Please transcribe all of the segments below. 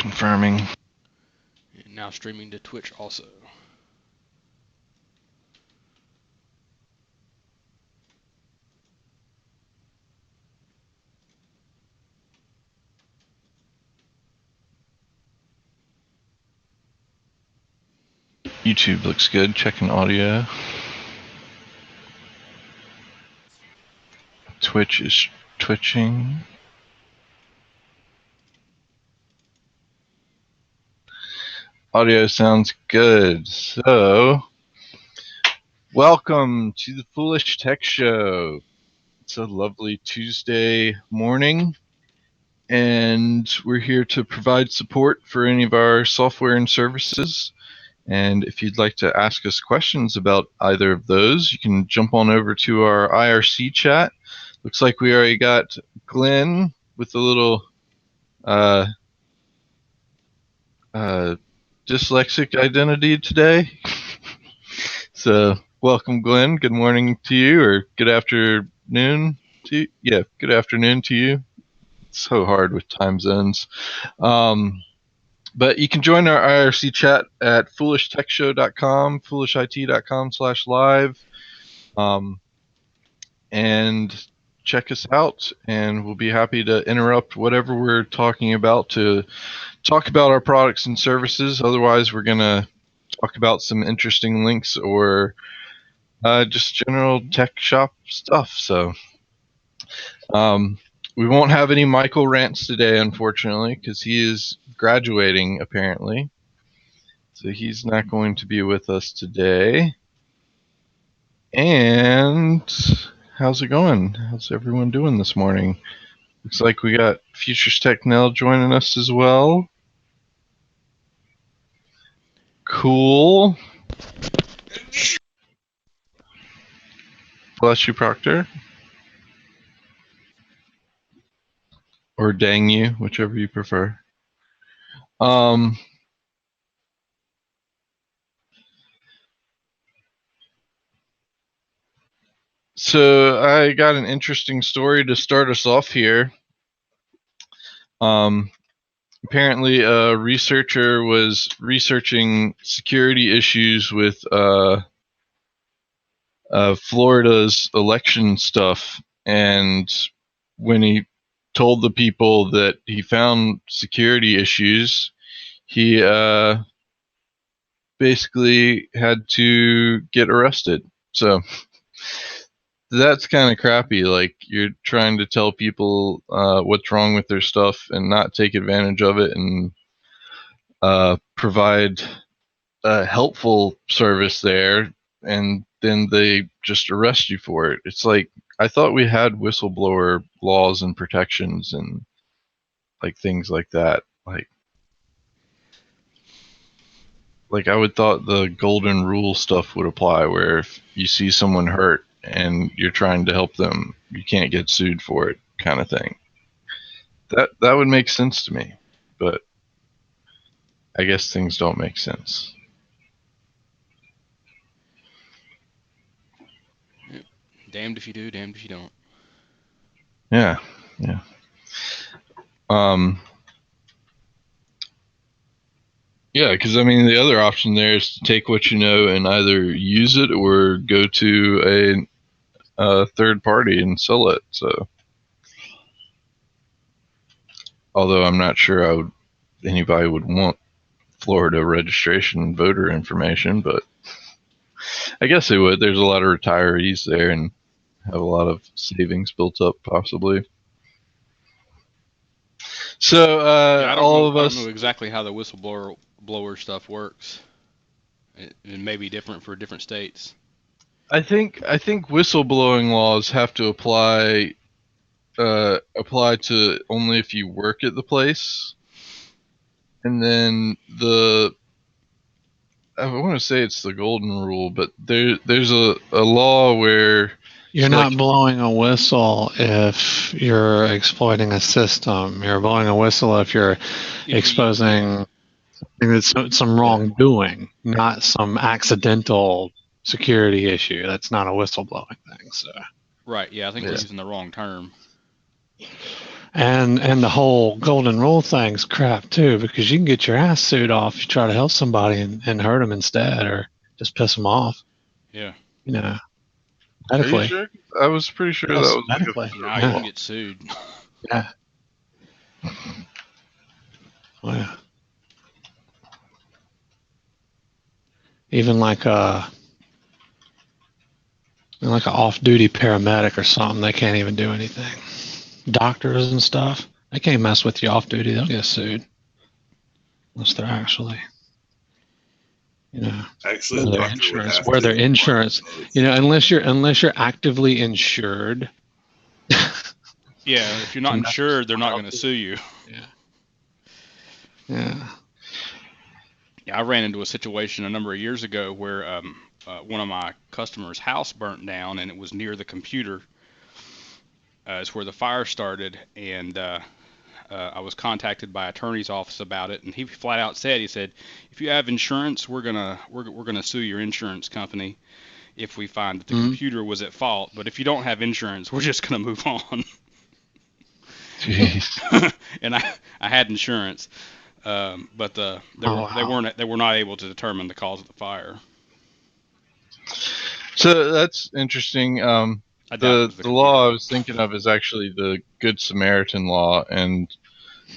confirming. And now streaming to Twitch also. YouTube looks good. Checking audio. Twitch is twitching. Audio sounds good. So, welcome to the Foolish Tech Show. It's a lovely Tuesday morning, and we're here to provide support for any of our software and services. And if you'd like to ask us questions about either of those, you can jump on over to our IRC chat. Looks like we already got Glenn with a little dyslexic identity today. So welcome, Glenn. Good morning to you, or good afternoon to you. Yeah, good afternoon to you. It's so hard with time zones. But you can join our IRC chat at foolishtechshow.com, foolishit.com/live, and check us out. And we'll be happy to interrupt whatever we're talking about to talk about our products and services. Otherwise, we're going to talk about some interesting links or just general tech shop stuff. So we won't have any Michael rants today, unfortunately, because he is graduating, apparently. So he's not going to be with us today. And how's it going? How's everyone doing this morning? Looks like we got Futures Technell joining us as well. Cool. Bless you, Proctor. Or dang you, whichever you prefer. So I got an interesting story to start us off here. Apparently, a researcher was researching security issues with Florida's election stuff, and when he told the people that he found security issues, he basically had to get arrested. So that's kind of crappy. Like, you're trying to tell people what's wrong with their stuff and not take advantage of it and provide a helpful service there, and then they just arrest you for it. It's like, I thought we had whistleblower laws and protections and like things like that. Like I would thought the golden rule stuff would apply, where if you see someone hurt and you're trying to help them, you can't get sued for it, kind of thing. That would make sense to me, but I guess things don't make sense. Yep. Damned if you do, damned if you don't. Yeah. Yeah, because I mean, the other option there is to take what you know and either use it or go to a third party and sell it. So, although I'm not sure anybody would want Florida registration voter information, but I guess they would. There's a lot of retirees there and have a lot of savings built up, possibly. So Yeah, all of us. I don't know exactly how the whistleblower stuff works. It may be different for different states. I think whistleblowing laws have to apply to only if you work at the place, and then I want to say it's the golden rule, but there's a law where you're not blowing a whistle if you're exploiting a system. You're blowing a whistle if you're exposing some wrongdoing, not some accidental security issue. That's not a whistleblowing thing. So right, yeah, I think we're using the wrong term. And the whole golden rule thing's crap too, because you can get your ass sued off if you try to help somebody and hurt them instead, or just piss them off. Yeah. You know, Are you medically. sure? I was pretty sure Yes, that was like medically. Now you Yeah. can get sued. Yeah. Oh, yeah. Even like an off-duty paramedic or something, they can't even do anything. Doctors and stuff, they can't mess with you off-duty; they'll get sued unless they're actually, Actually, a where their doctor would insurance, have to. unless you're actively insured. Yeah, if you're not insured, they're not going to sue you. Yeah. Yeah, I ran into a situation a number of years ago where one of my customers' house burnt down, and it was near the computer. It's where the fire started, and I was contacted by attorney's office about it, and he flat out said, if you have insurance, we're gonna sue your insurance company if we find that the computer was at fault. But if you don't have insurance, we're just gonna move on. Jeez. And I had insurance, but they were not able to determine the cause of the fire. So that's interesting. The law I was thinking of is actually the Good Samaritan Law, and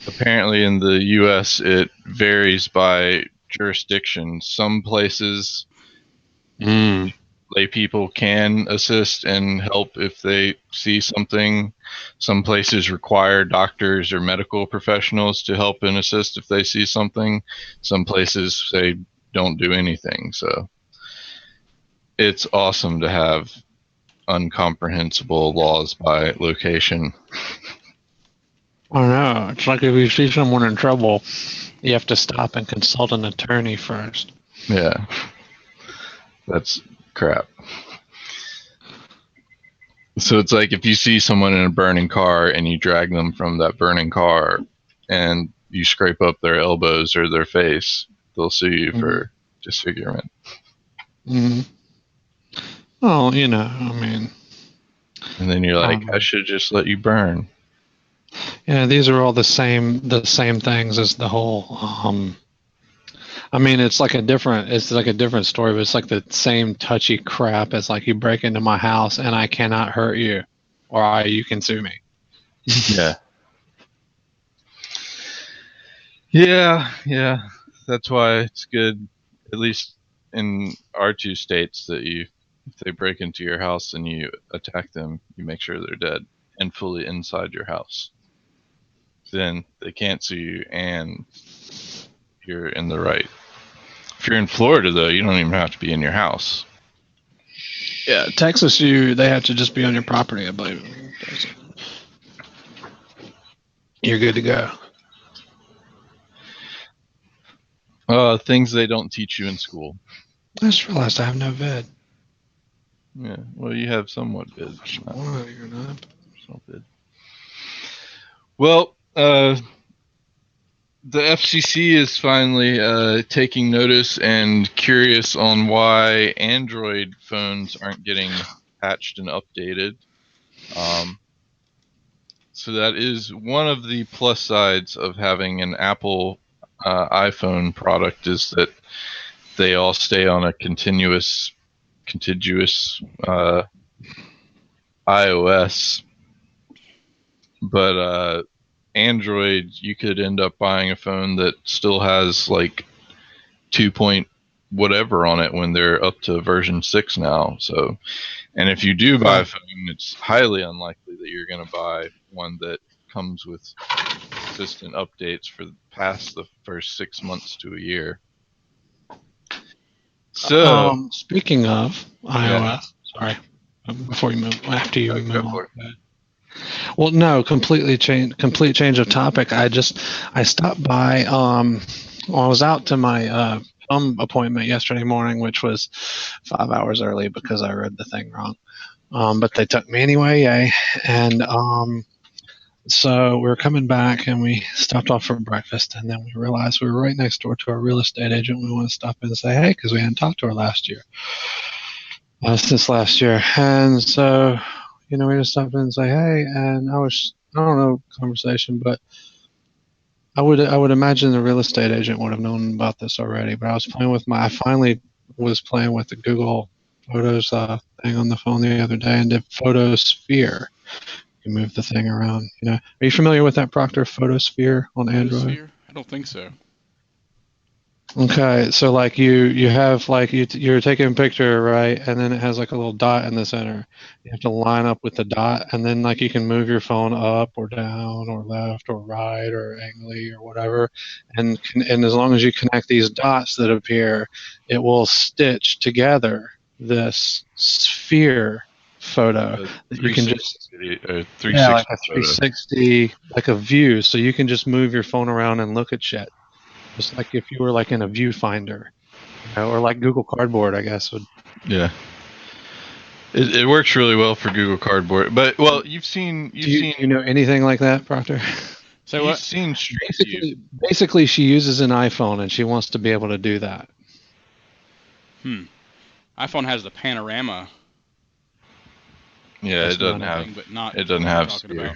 apparently in the U.S. it varies by jurisdiction. Some places lay people can assist and help if they see something. Some places require doctors or medical professionals to help and assist if they see something. Some places say don't do anything. So it's awesome to have uncomprehensible laws by location. I don't know. It's like if you see someone in trouble, you have to stop and consult an attorney first. Yeah. That's crap. So it's like if you see someone in a burning car and you drag them from that burning car and you scrape up their elbows or their face, they'll sue you for disfigurement. Well, I mean. And then you're like, I should just let you burn. Yeah, these are all the same things as the whole. I mean, it's like a different story, but it's like the same touchy crap as like you break into my house and I cannot hurt you, or you can sue me. Yeah. Yeah. That's why it's good, at least in our two states, that if they break into your house and you attack them, you make sure they're dead and fully inside your house. Then they can't sue you and you're in the right. If you're in Florida, though, you don't even have to be in your house. Yeah, Texas, they have to just be on your property, I believe. You're good to go. Things they don't teach you in school. I just realized I have no vid. Yeah, well, you have somewhat vid. You're not. Vid. Well, the FCC is finally taking notice and curious on why Android phones aren't getting patched and updated. So that is one of the plus sides of having an Apple iPhone product, is that they all stay on a contiguous iOS. But Android, you could end up buying a phone that still has like 2 point whatever on it when they're up to version 6 now. So, and if you do buy a phone, it's highly unlikely that you're going to buy one that comes with consistent updates for past the first 6 months to a year. So, speaking of iOS, sorry, before you move, after you move on. Well, no, complete change of topic. I stopped by. I was out to my film appointment yesterday morning, which was 5 hours early because I read the thing wrong. But they took me anyway, yay! And so we were coming back, and we stopped off for breakfast, and then we realized we were right next door to our real estate agent. We want to stop in and say hey, because we hadn't talked to her since last year, and so. We just stopped in and say, hey, and I was don't know conversation, but I would imagine the real estate agent would have known about this already. But I finally was playing with the Google Photos thing on the phone the other day and did photosphere. You move the thing around. Are you familiar with that, Proctor? Photosphere on Android? Photosphere? I don't think so. Okay, so like you have like you're taking a picture, right? And then it has like a little dot in the center. You have to line up with the dot, and then like you can move your phone up or down or left or right or angly or whatever. And as long as you connect these dots that appear, it will stitch together this sphere photo that you can just 360 like a photo. 360 like a view, so you can just move your phone around and look at shit. Just like if you were like in a viewfinder, or like Google Cardboard, I guess would. Yeah. It works really well for Google Cardboard, but you've seen. Do you know anything like that, Proctor? Say You've what? seen Street View. Basically, she uses an iPhone and she wants to be able to do that. iPhone has the panorama. Yeah, it doesn't have. Thing, but not. It doesn't have sphere.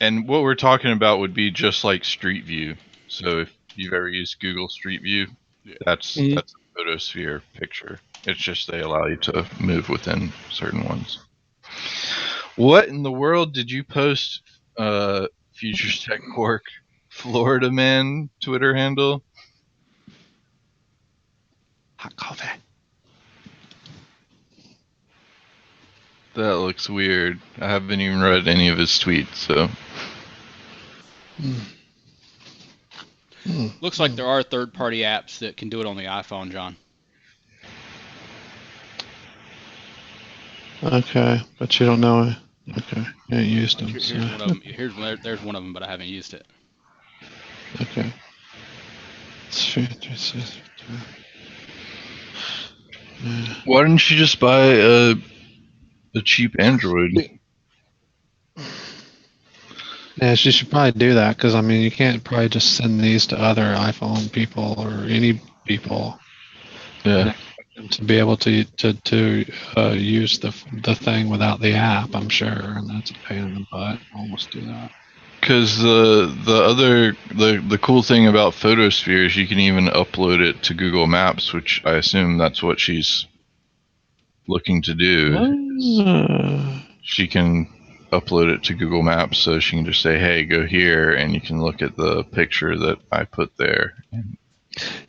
And what we're talking about would be just like Street View. So if you've ever used Google Street View, that's a photosphere picture. It's just they allow you to move within certain ones. What in the world did you post, Futures Tech Quark Florida Man Twitter handle? Hot coffee. That looks weird. I haven't even read any of his tweets, so. Looks like there are third-party apps that can do it on the iPhone, John. Okay, but you don't know it. Okay, you ain't used them. Here's one of them. There's one of them, but I haven't used it. Okay. Why didn't you just buy a cheap Android? Yeah, she should probably do that, because I mean, you can't probably just send these to other iPhone people or any people. Yeah. To be able to use the thing without the app, I'm sure, and that's a pain in the butt. Almost do that. Because the cool thing about Photosphere is you can even upload it to Google Maps, which I assume that's what she's looking to do. She can upload it to Google Maps, so she can just say, "Hey, go here," and you can look at the picture that I put there.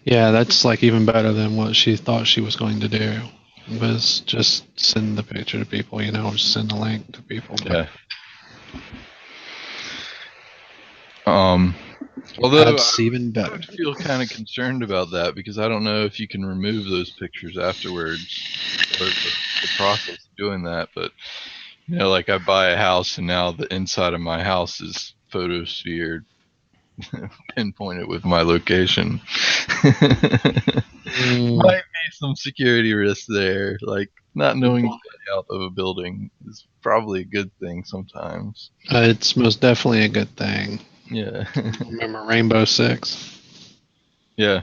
Yeah, that's like even better than what she thought she was going to do. Was just send the picture to people, or send a link to people. Yeah. Although that's even better. I would feel kind of concerned about that, because I don't know if you can remove those pictures afterwards, or the process of doing that. But like I buy a house and now the inside of my house is photosphered, pinpointed with my location. Might be some security risk there. Like not knowing the layout of a building is probably a good thing sometimes. It's most definitely a good thing. Yeah. Remember Rainbow Six? Yeah.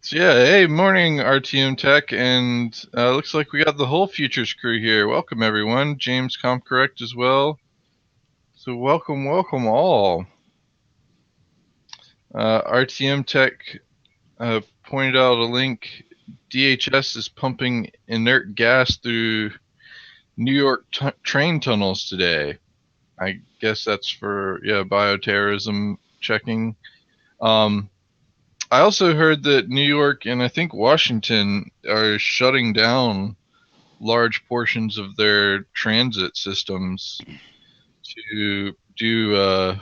So yeah, hey, morning RTM Tech, and looks like we got the whole Futures crew here. Welcome everyone. James ComCorrect as well. So welcome all. RTM Tech pointed out a link. DHS is pumping inert gas through New York train tunnels today. I guess that's for bioterrorism checking. I also heard that New York and I think Washington are shutting down large portions of their transit systems to do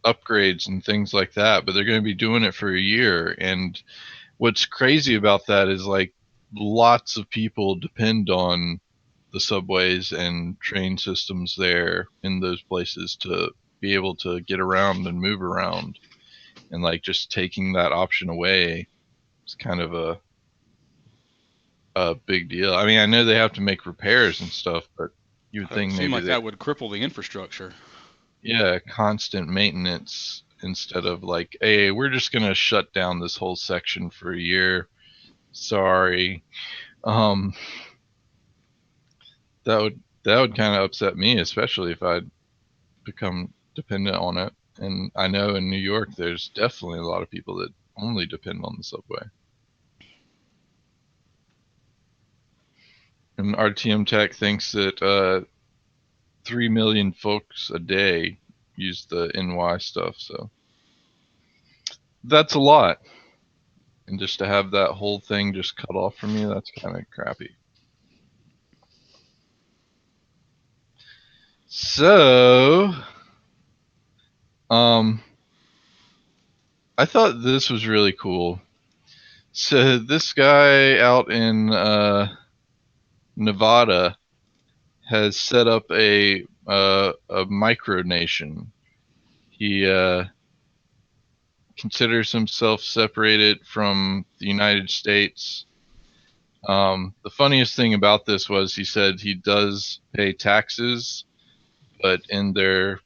upgrades and things like that, but they're going to be doing it for a year. And what's crazy about that is like lots of people depend on the subways and train systems there in those places to be able to get around and move around. And like just taking that option away is kind of a big deal. I mean, I know they have to make repairs and stuff, but you would think maybe that would cripple the infrastructure. Yeah, constant maintenance instead of like, hey, we're just going to shut down this whole section for a year. Sorry. That would kind of upset me, especially if I'd become dependent on it. And I know in New York, there's definitely a lot of people that only depend on the subway. And RTM Tech thinks that 3 million folks a day use the NY stuff, so that's a lot. And just to have that whole thing just cut off from you, that's kind of crappy. So, I thought this was really cool. So this guy out in Nevada has set up a micronation. He considers himself separated from the United States. The funniest thing about this was he said he does pay taxes, but in their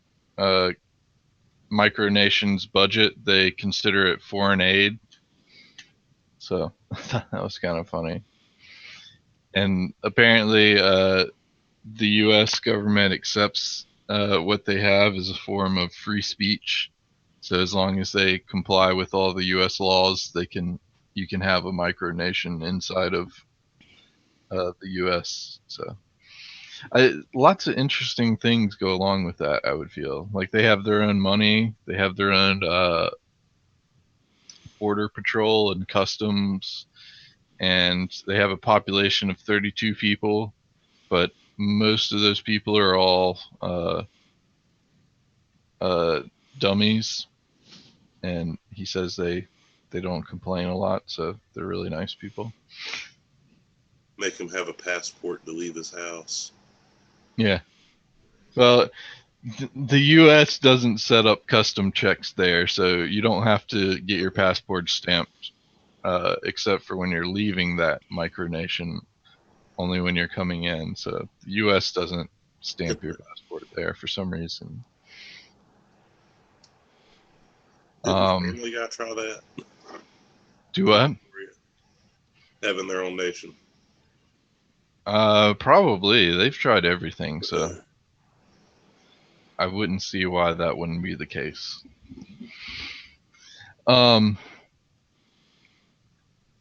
micronation's budget, they consider it foreign aid. So that was kind of funny. And apparently, the U.S. government accepts what they have as a form of free speech. So as long as they comply with all the U.S. laws, you can have a micronation inside of the U.S. So lots of interesting things go along with that. I would feel like they have their own money, they have their own border patrol and customs, and they have a population of 32 people, but most of those people are all dummies, and he says they don't complain a lot, so they're really nice people. Make him have a passport to leave his house. Yeah. Well, the U.S. doesn't set up custom checks there, so you don't have to get your passport stamped, except for when you're leaving that micronation, only when you're coming in. So the U.S. doesn't stamp your passport there for some reason. Didn't Family Guy try that? Do what? Having their own nation. Probably. They've tried everything, so I wouldn't see why that wouldn't be the case.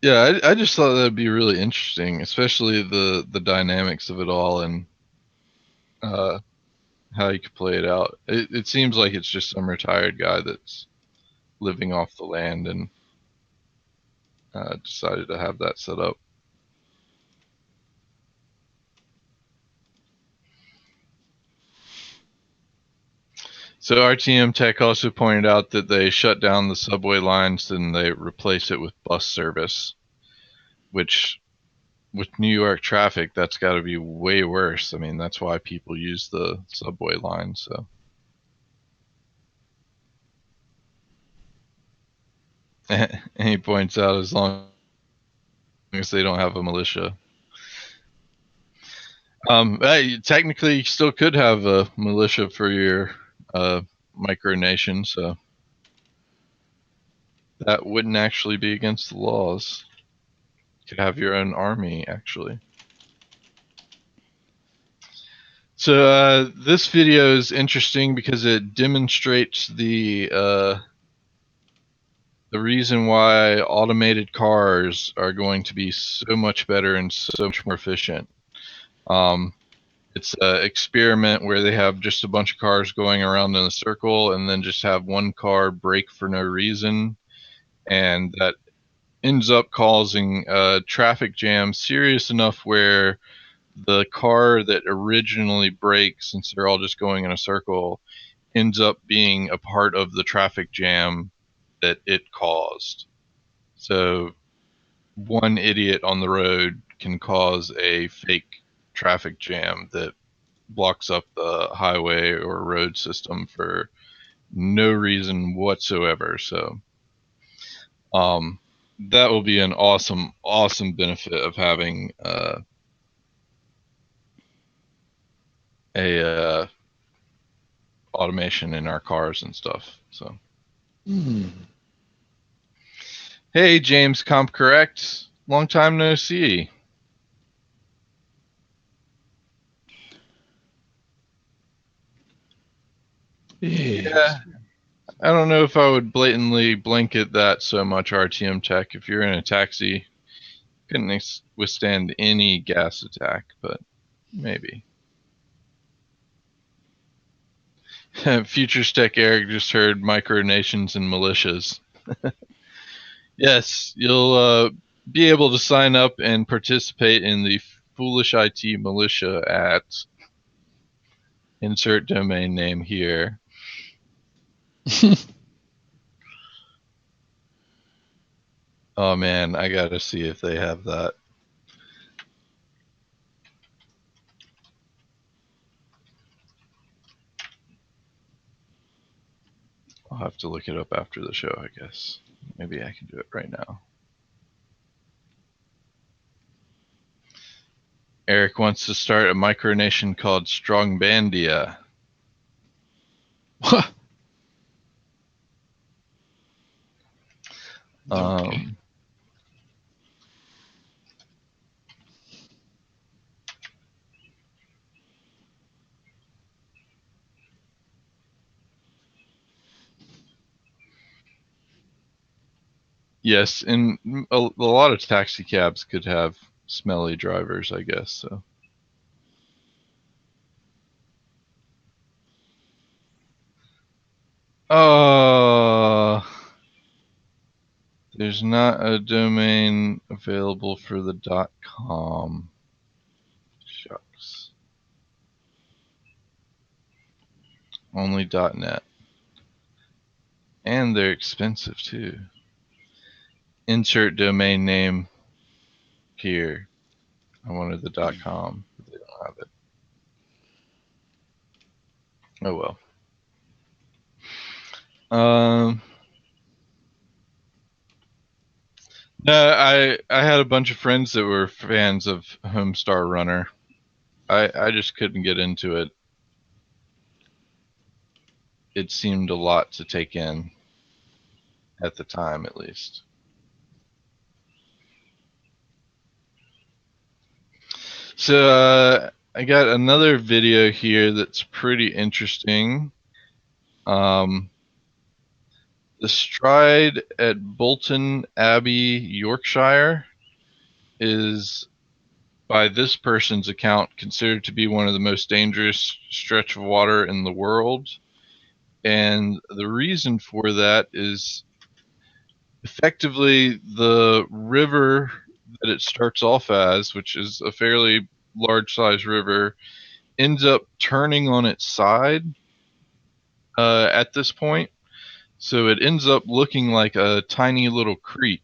Yeah, I just thought that'd be really interesting, especially the dynamics of it all and how you could play it out. It seems like it's just some retired guy that's living off the land and decided to have that set up. So RTM Tech also pointed out that they shut down the subway lines and they replace it with bus service, which with New York traffic, that's got to be way worse. I mean, that's why people use the subway line. So, and he points out as long as they don't have a militia. Technically, you still could have a militia for your micronation, so that wouldn't actually be against the laws. You could have your own army, actually. So this video is interesting because it demonstrates the reason why automated cars are going to be so much better and so much more efficient. It's an experiment where they have just a bunch of cars going around in a circle and then just have one car brake for no reason, and that ends up causing a traffic jam serious enough where the car that originally brakes, since they're all just going in a circle, ends up being a part of the traffic jam that it caused. So one idiot on the road can cause a fake traffic jam that blocks up the highway or road system for no reason whatsoever. So that will be an awesome benefit of having a automation in our cars and stuff. So Hey, James Comp Correct. Long time no see. Yeah, I don't know if I would blatantly blanket that so much, RTM Tech. If you're in a taxi, couldn't withstand any gas attack, but maybe. Futures Tech Eric just heard micronations and militias. Yes, you'll be able to sign up and participate in the Foolish IT Militia at insert domain name here. Oh man, I gotta see if they have that. I'll have to look it up after the show, I guess. Maybe I can do it right now. Eric wants to start a micronation called Strongbandia. Okay. Yes, and a lot of taxi cabs could have smelly drivers, I guess. So. There's not a domain available for the .com. Shucks. Only .net. And they're expensive too. Insert domain name here. I wanted the .com, but they don't have it. Oh well. No, I had a bunch of friends that were fans of Homestar Runner. I just couldn't get into it. It seemed a lot to take in, at the time at least. So I got another video here that's pretty interesting. The Stride at Bolton Abbey, Yorkshire, is, by this person's account, considered to be one of the most dangerous stretch of water in the world. And the reason for that is effectively the river that it starts off as, which is a fairly large size river, ends up turning on its side at this point. So it ends up looking like a tiny little creek.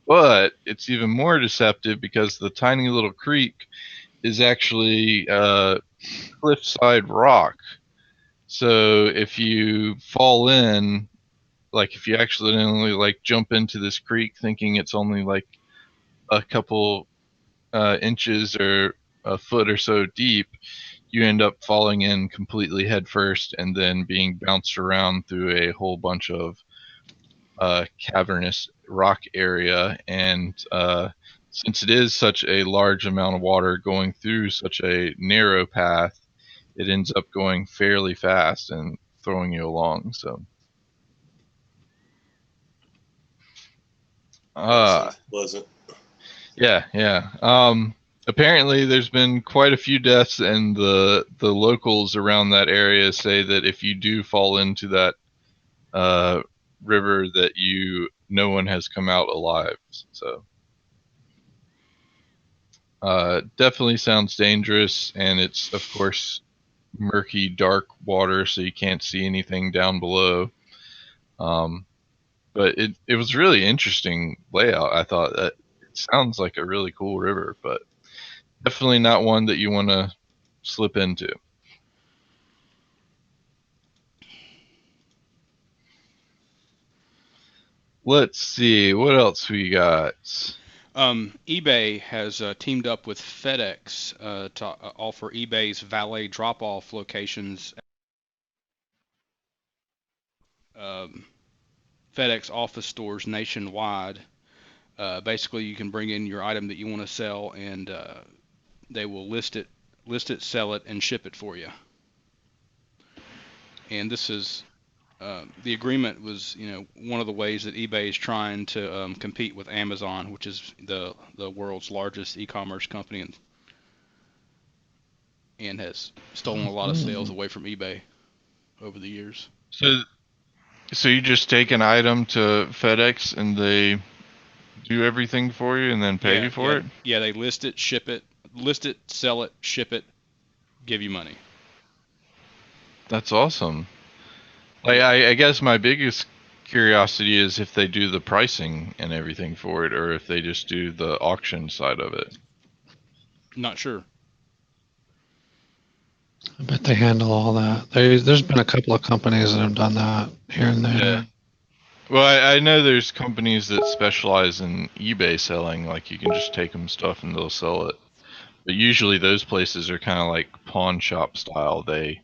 But it's even more deceptive because the tiny little creek is actually cliffside rock. So if you fall in, like if you accidentally like jump into this creek thinking it's only like a couple inches or a foot or so deep, you end up falling in completely head first and then being bounced around through a whole bunch of cavernous rock area. And since it is such a large amount of water going through such a narrow path, it ends up going fairly fast and throwing you along. So Sounds pleasant. yeah. Apparently there's been quite a few deaths, and the locals around that area say that if you do fall into that river, that no one has come out alive. So definitely sounds dangerous, and it's of course murky, dark water, so you can't see anything down below. But it was really interesting layout. I thought that it sounds like a really cool river, but definitely not one that you want to slip into. Let's see what else we got. eBay has teamed up with FedEx to offer eBay's valet drop-off locations FedEx office stores nationwide. Basically, you can bring in your item that you want to sell, and they will list it, sell it, and ship it for you. And this is the agreement was, one of the ways that eBay is trying to compete with Amazon, which is the world's largest e-commerce company, and has stolen a lot of sales away from eBay over the years. So you just take an item to FedEx and they do everything for you and then pay you for it? Yeah, they list it, sell it, ship it, give you money. That's awesome. I guess my biggest curiosity is if they do the pricing and everything for it, or if they just do the auction side of it. Not sure. I bet they handle all that. There's been a couple of companies that have done that here and there. Yeah. Well, I know there's companies that specialize in eBay selling, like you can just take them stuff and they'll sell it. But usually those places are kind of like pawn shop style. They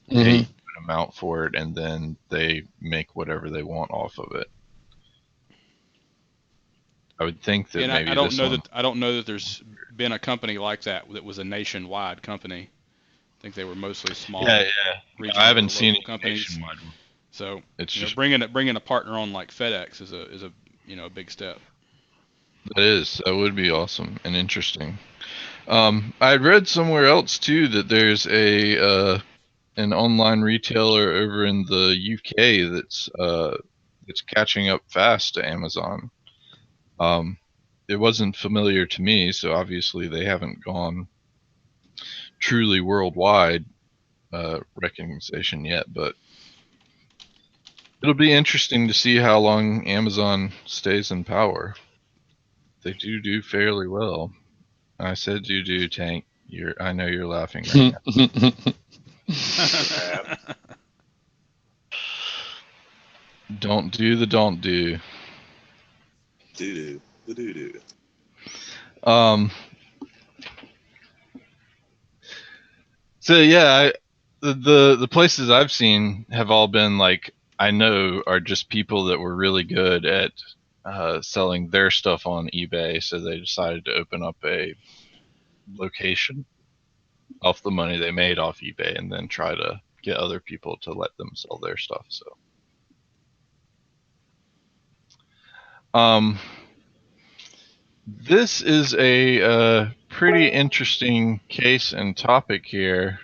pay an amount for it and then they make whatever they want off of it. I would think that maybe I don't know that there's been a company like that was a nationwide company. I think they were mostly small. Yeah. Regional, I haven't seen any companies. nationwide. So it's just bringing a partner on like FedEx is a a big step. That would be awesome and interesting. I read somewhere else too that there's an online retailer over in the UK that's catching up fast to Amazon. It wasn't familiar to me, so obviously they haven't gone truly worldwide recognition yet, but it'll be interesting to see how long Amazon stays in power. They do fairly well. I said do, Tank. I know you're laughing right now. Don't do. Do the do. So yeah, the places I've seen have all been like I know are just people that were really good at selling their stuff on eBay, so they decided to open up a location off the money they made off eBay and then try to get other people to let them sell their stuff. So this is a pretty interesting case and topic here.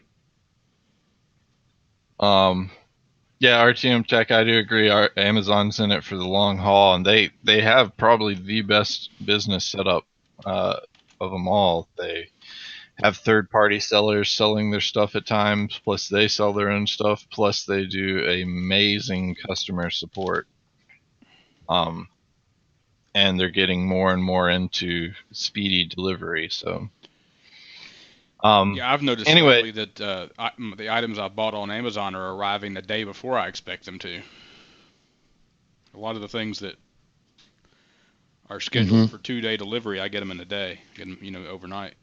Yeah, RTM Tech, I do agree. Amazon's in it for the long haul, and they have probably the best business setup of them all. They have third-party sellers selling their stuff at times, plus they sell their own stuff, plus they do amazing customer support. And they're getting more and more into speedy delivery. So, yeah, I've noticed anyway, lately that the items I bought on Amazon are arriving the day before I expect them to. A lot of the things that are scheduled for 2-day delivery, I get them in a day, get them, overnight.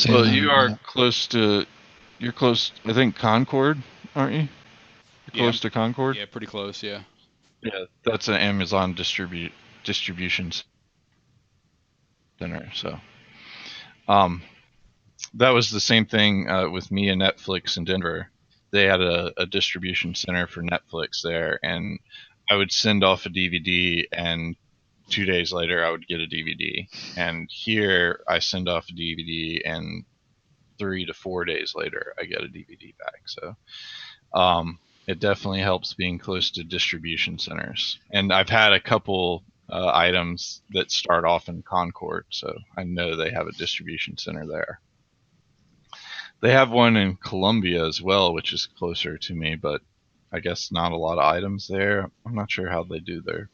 Well, you're close, I think, Concord, aren't you? You're close to Concord? Yeah, pretty close, yeah. Yeah, that's an Amazon distribution center. So, that was the same thing with me and Netflix in Denver. They had a distribution center for Netflix there, and I would send off a DVD, and 2 days later I would get a DVD. And here I send off a DVD, and 3 to 4 days later I get a DVD back. So, it definitely helps being close to distribution centers. And I've had a couple items that start off in Concord, so I know they have a distribution center there. They have one in Columbia as well, which is closer to me, but I guess not a lot of items there. I'm not sure how they do their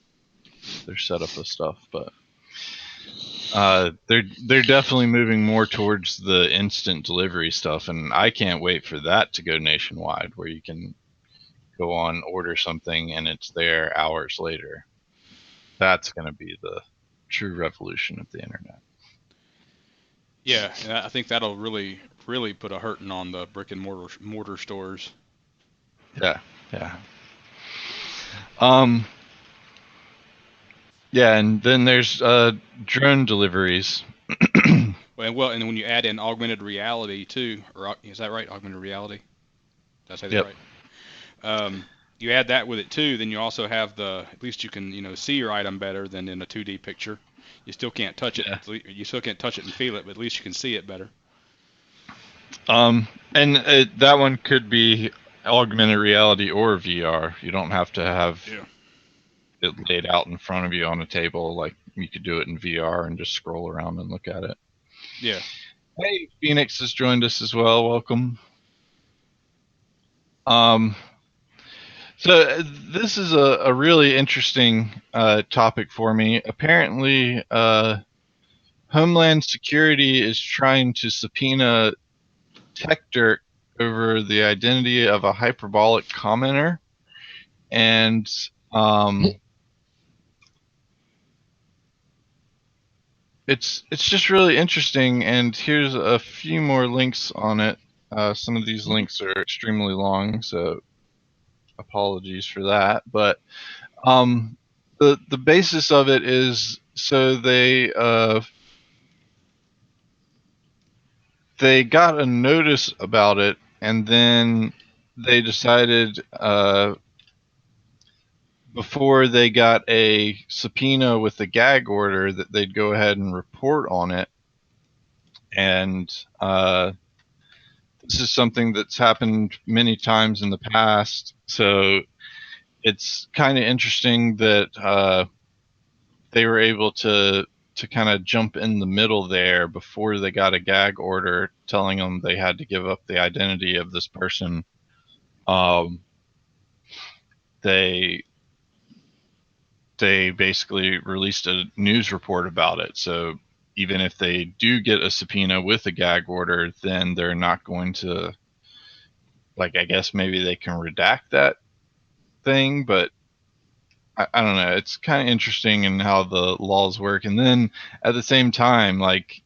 setup of stuff, but they're definitely moving more towards the instant delivery stuff, and I can't wait for that to go nationwide, where you can go on, order something, and it's there hours later. That's going to be the true revolution of the internet. Yeah, and I think that'll really put a hurting on the brick and mortar stores. Yeah. Yeah, and then there's drone deliveries. Well, and when you add in augmented reality too, or is that right? Augmented reality? Did I say that Yep. right? You add that with it too, then you also have at least you can see your item better than in a 2D picture. You still can't touch it. Yeah. You still can't touch it and feel it, but at least you can see it better. And that one could be augmented reality or VR. You don't have to have it laid out in front of you on a table. Like you could do it in VR and just scroll around and look at it. Yeah. Hey, Phoenix has joined us as well. Welcome. So this is a really interesting topic for me. Apparently, Homeland Security is trying to subpoena TechDirt over the identity of a hyperbolic commenter, and it's just really interesting. And here's a few more links on it. Some of these links are extremely long, so apologies for that. But the basis of it is so they got a notice about it, and then they decided before they got a subpoena with a gag order that they'd go ahead and report on it. And this is something that's happened many times in the past, so it's kind of interesting that they were able to kind of jump in the middle there before they got a gag order telling them they had to give up the identity of this person. They basically released a news report about it. So even if they do get a subpoena with a gag order, then they're not going to, like, I guess maybe they can redact that thing, but I don't know. It's kind of interesting in how the laws work. And then at the same time, like,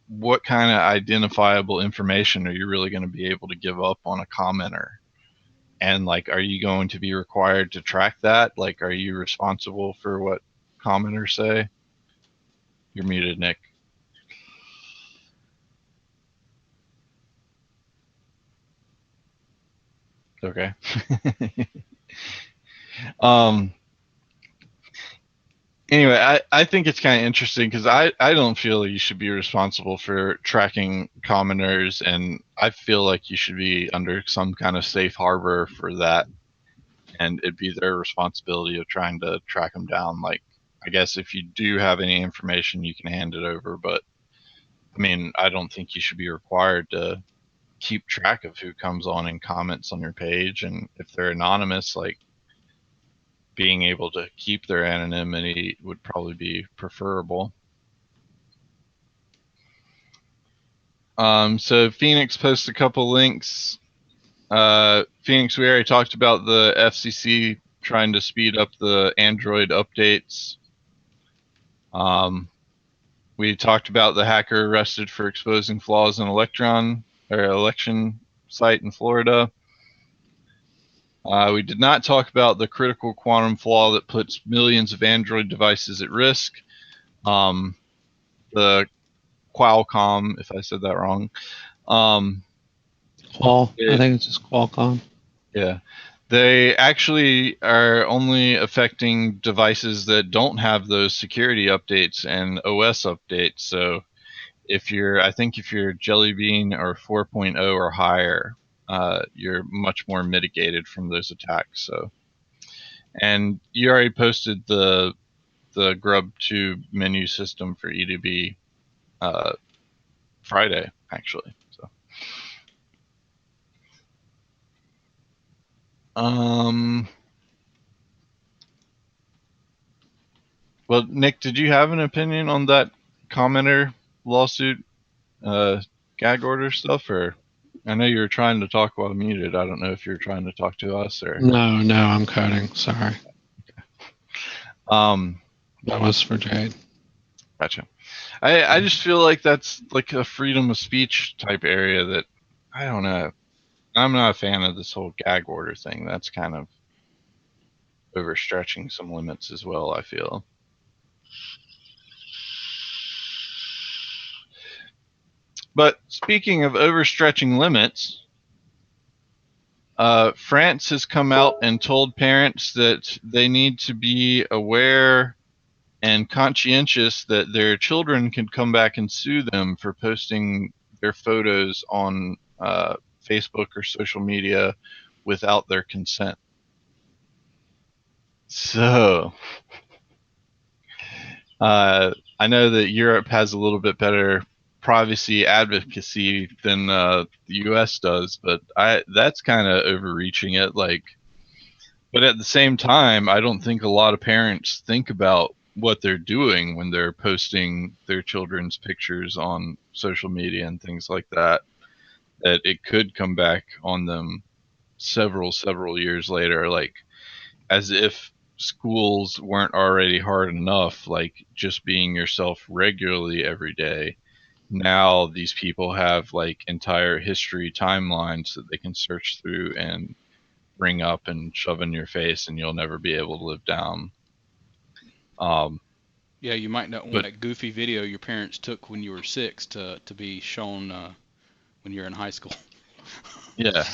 what kind of identifiable information are you really going to be able to give up on a commenter? And like, are you going to be required to track that? Like, are you responsible for what commenters say? You're muted, Nick. Okay. um. Anyway, I think it's kind of interesting because I don't feel you should be responsible for tracking commoners, and I feel like you should be under some kind of safe harbor for that, and it'd be their responsibility of trying to track them down. Like, I guess if you do have any information, you can hand it over, but I mean, I don't think you should be required to keep track of who comes on and comments on your page, and if they're anonymous, like, being able to keep their anonymity would probably be preferable. So Phoenix posts a couple links. Phoenix, we already talked about the FCC trying to speed up the Android updates. We talked about the hacker arrested for exposing flaws in election site in Florida. We did not talk about the critical quantum flaw that puts millions of Android devices at risk. The Qualcomm, if I said that wrong. I think it's just Qualcomm. Yeah. They actually are only affecting devices that don't have those security updates and OS updates. So if you're Jelly Bean or 4.0 or higher, you're much more mitigated from those attacks. So, and you already posted the GrubTube menu system for EDB Friday, actually. So, well, Nick, did you have an opinion on that commenter lawsuit, gag order stuff, or I know you were trying to talk while muted. I don't know if you're trying to talk to us or. No, I'm coding. Sorry. That was for Jade. Gotcha. I just feel like that's like a freedom of speech type area that I don't know. I'm not a fan of this whole gag order thing. That's kind of overstretching some limits as well, I feel. But speaking of overstretching limits, France has come out and told parents that they need to be aware and conscientious that their children can come back and sue them for posting their photos on Facebook or social media without their consent. So, I know that Europe has a little bit better privacy advocacy than the U.S. does, but that's kind of overreaching it. But at the same time, I don't think a lot of parents think about what they're doing when they're posting their children's pictures on social media and things like that, that it could come back on them several years later, as if schools weren't already hard enough, just being yourself regularly every day. Now these people have entire history timelines that they can search through and bring up and shove in your face, and you'll never be able to live down. Yeah, you might not want that goofy video your parents took when you were 6 to be shown when you're in high school. Yeah,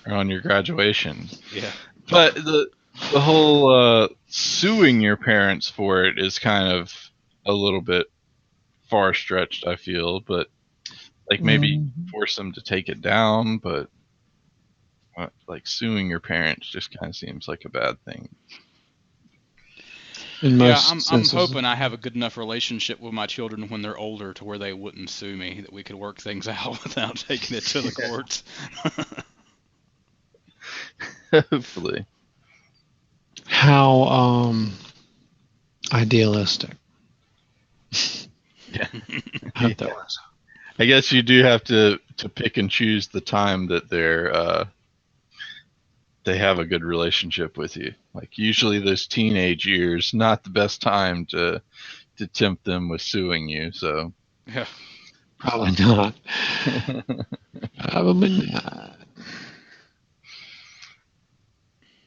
or on your graduation. Yeah. But the whole suing your parents for it is kind of a little bit far stretched, I feel. But maybe force them to take it down, but suing your parents just kind of seems like a bad thing. I'm hoping I have a good enough relationship with my children when they're older to where they wouldn't sue me, that we could work things out without taking it to the courts. Hopefully. How idealistic. Yeah. I hope that works. I guess you do have to pick and choose the time that they have a good relationship with you. Usually those teenage years, not the best time to tempt them with suing you. So yeah, probably not. Probably not.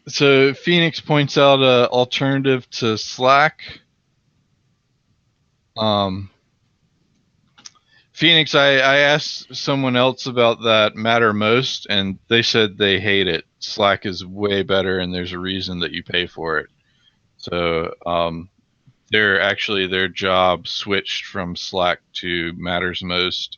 So Phoenix points out an alternative to Slack. Phoenix, I asked someone else about that Mattermost, and they said they hate it. Slack is way better, and there's a reason that you pay for it. So their job switched from Slack to Mattermost,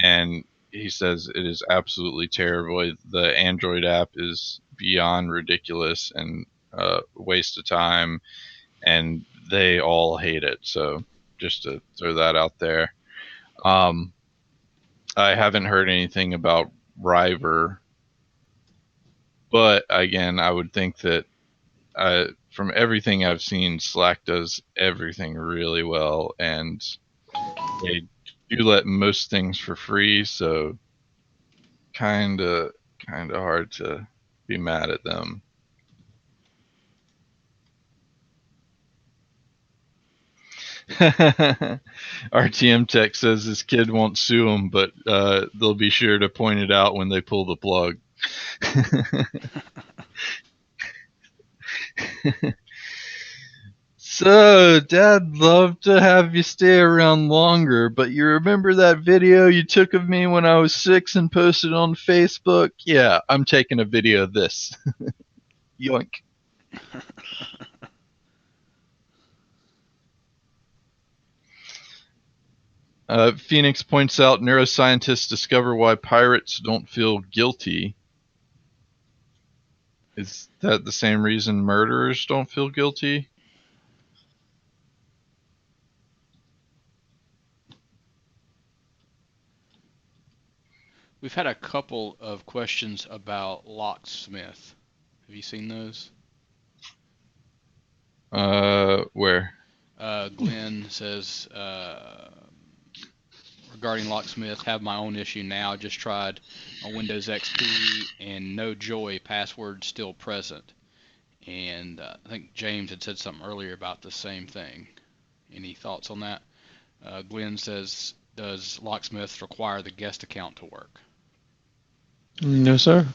and he says it is absolutely terrible. The Android app is beyond ridiculous and a waste of time, and they all hate it. So just to throw that out there. I haven't heard anything about Zyver, but again, I would think that from everything I've seen, Slack does everything really well, and they do let most things for free, so kind of hard to be mad at them. RTM Tech says his kid won't sue him, but they'll be sure to point it out when they pull the plug. So, Dad'd love to have you stay around longer, but you remember that video you took of me when I was 6 and posted on Facebook? Yeah, I'm taking a video of this. Yoink. Phoenix points out neuroscientists discover why pirates don't feel guilty. Is that the same reason murderers don't feel guilty? we've had a couple of questions about Locksmith. Have you seen those? Where? Glenn says, regarding Locksmith, have my own issue now. Just tried on Windows XP and no joy, password still present. And I think James had said something earlier about the same thing. Any thoughts on that? Glenn says, does Locksmith require the guest account to work? No, sir.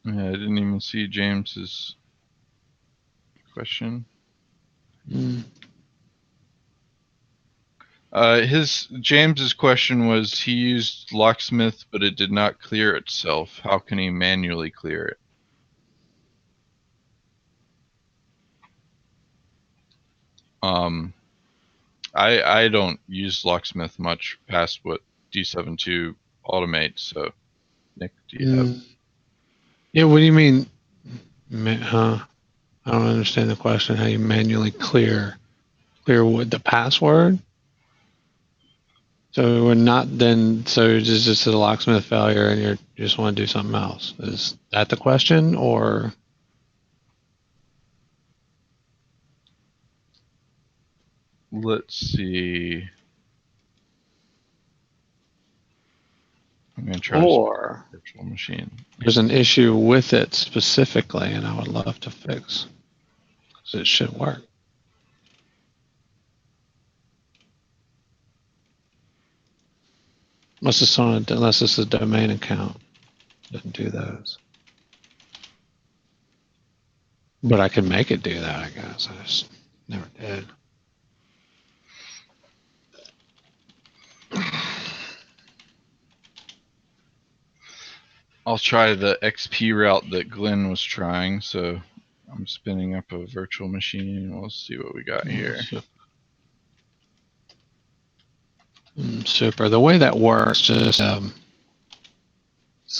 Yeah, I didn't even see James's question. James's question was, he used Locksmith, but it did not clear itself. How can he manually clear it? I don't use Locksmith much past what D72 automates. So, Nick, do you have? Yeah, what do you mean? I don't understand the question. How you manually clear what, the password? So we're not then. So it's just a locksmith failure, and you just want to do something else. Is that the question, or? Let's see. I'm gonna try Or virtual machine. There's an issue with it specifically, and I would love to fix, because it should work. Unless it's a domain account, doesn't do those. But I can make it do that, I guess. I just never did. I'll try the XP route that Glenn was trying. So I'm spinning up a virtual machine. We'll see what we got here. Super. The way that works, just a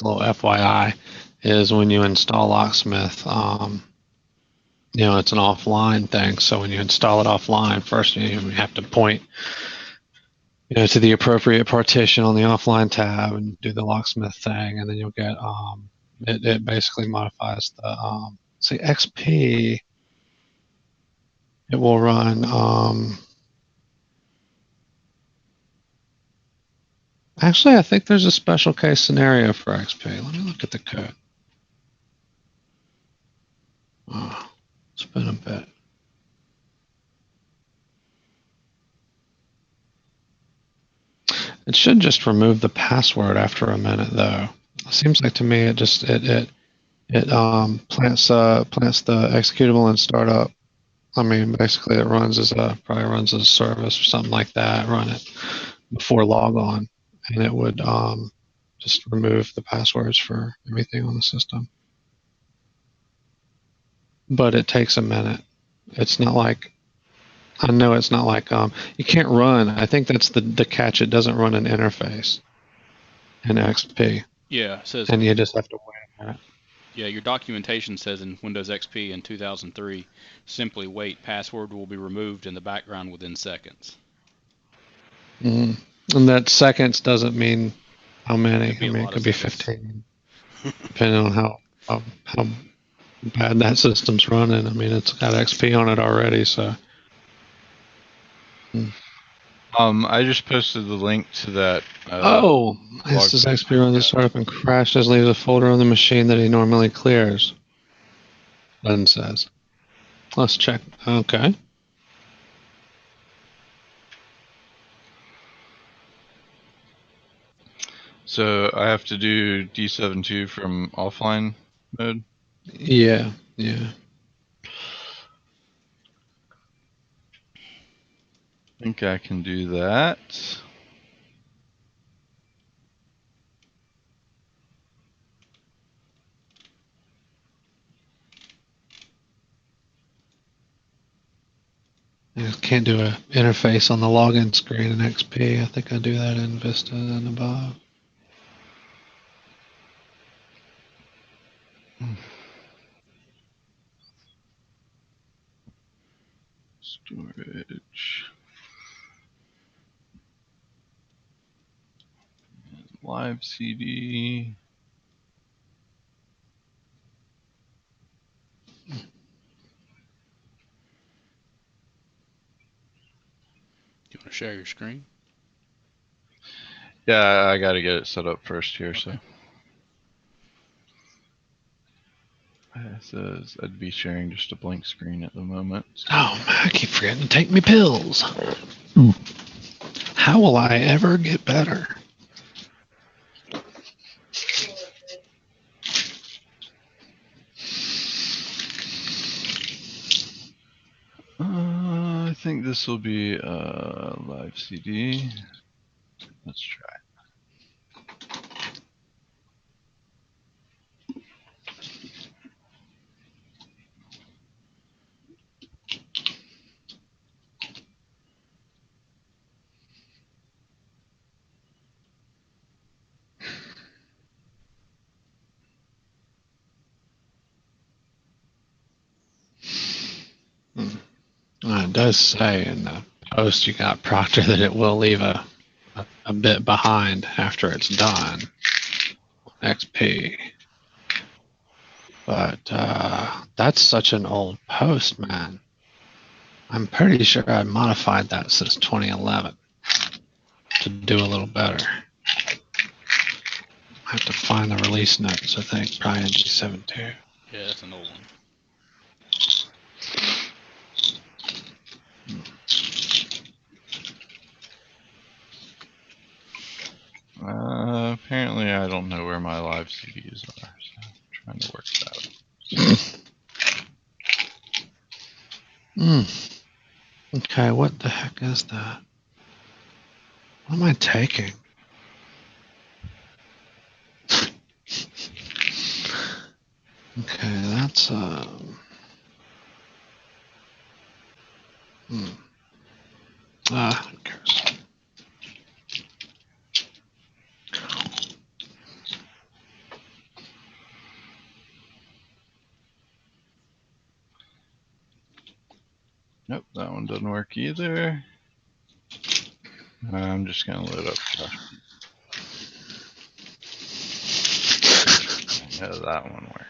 little FYI, is when you install Locksmith, it's an offline thing. So when you install it offline, first you have to point to the appropriate partition on the offline tab and do the Locksmith thing, and then you'll get it basically modifies the say XP. It will run actually, I think there's a special case scenario for XP. Let me look at the code. It's been a bit. It should just remove the password after a minute, though. It seems like to me it just plants the executable in startup. I mean, basically it probably runs as a service or something like that. Run it before logon, and it would just remove the passwords for everything on the system. But it takes a minute. It's not like, I know it's not like you can't run. I think that's the catch. It doesn't run an interface in XP. Yeah, it says. And you just have to wait a minute. Yeah, your documentation says in Windows XP in 2003, simply wait. Password will be removed in the background within seconds. And that seconds doesn't mean how many. It could be 15, depending on how bad that system's running. I mean, it's got XP on it already, so. I just posted the link to that. This is XP runs the startup and crashes, leaves a folder on the machine that he normally clears. Then says, let's check. Okay. So I have to do D72 from offline mode? Yeah. I think I can do that. I can't do an interface on the login screen in XP. I think I do that in Vista and above. Storage. Live CD. Do you want to share your screen? Yeah, I gotta get it set up first here, okay. So. It says I'd be sharing just a blank screen at the moment. Oh, I keep forgetting to take me pills. How will I ever get better? think this will be a live CD. Let's try it. It does say in the post you got, Proctor, that it will leave a bit behind after it's done. XP. But that's such an old post, man. I'm pretty sure I modified that since 2011 to do a little better. I have to find the release notes, I think, probably in G7 too. Yeah, that's an old one. Apparently I don't know where my live CDs are, so I'm trying to work that out. Okay, what the heck is that? What am I taking? Okay, that's who cares? Nope, that one doesn't work either. I'm just gonna load up. I know that one works.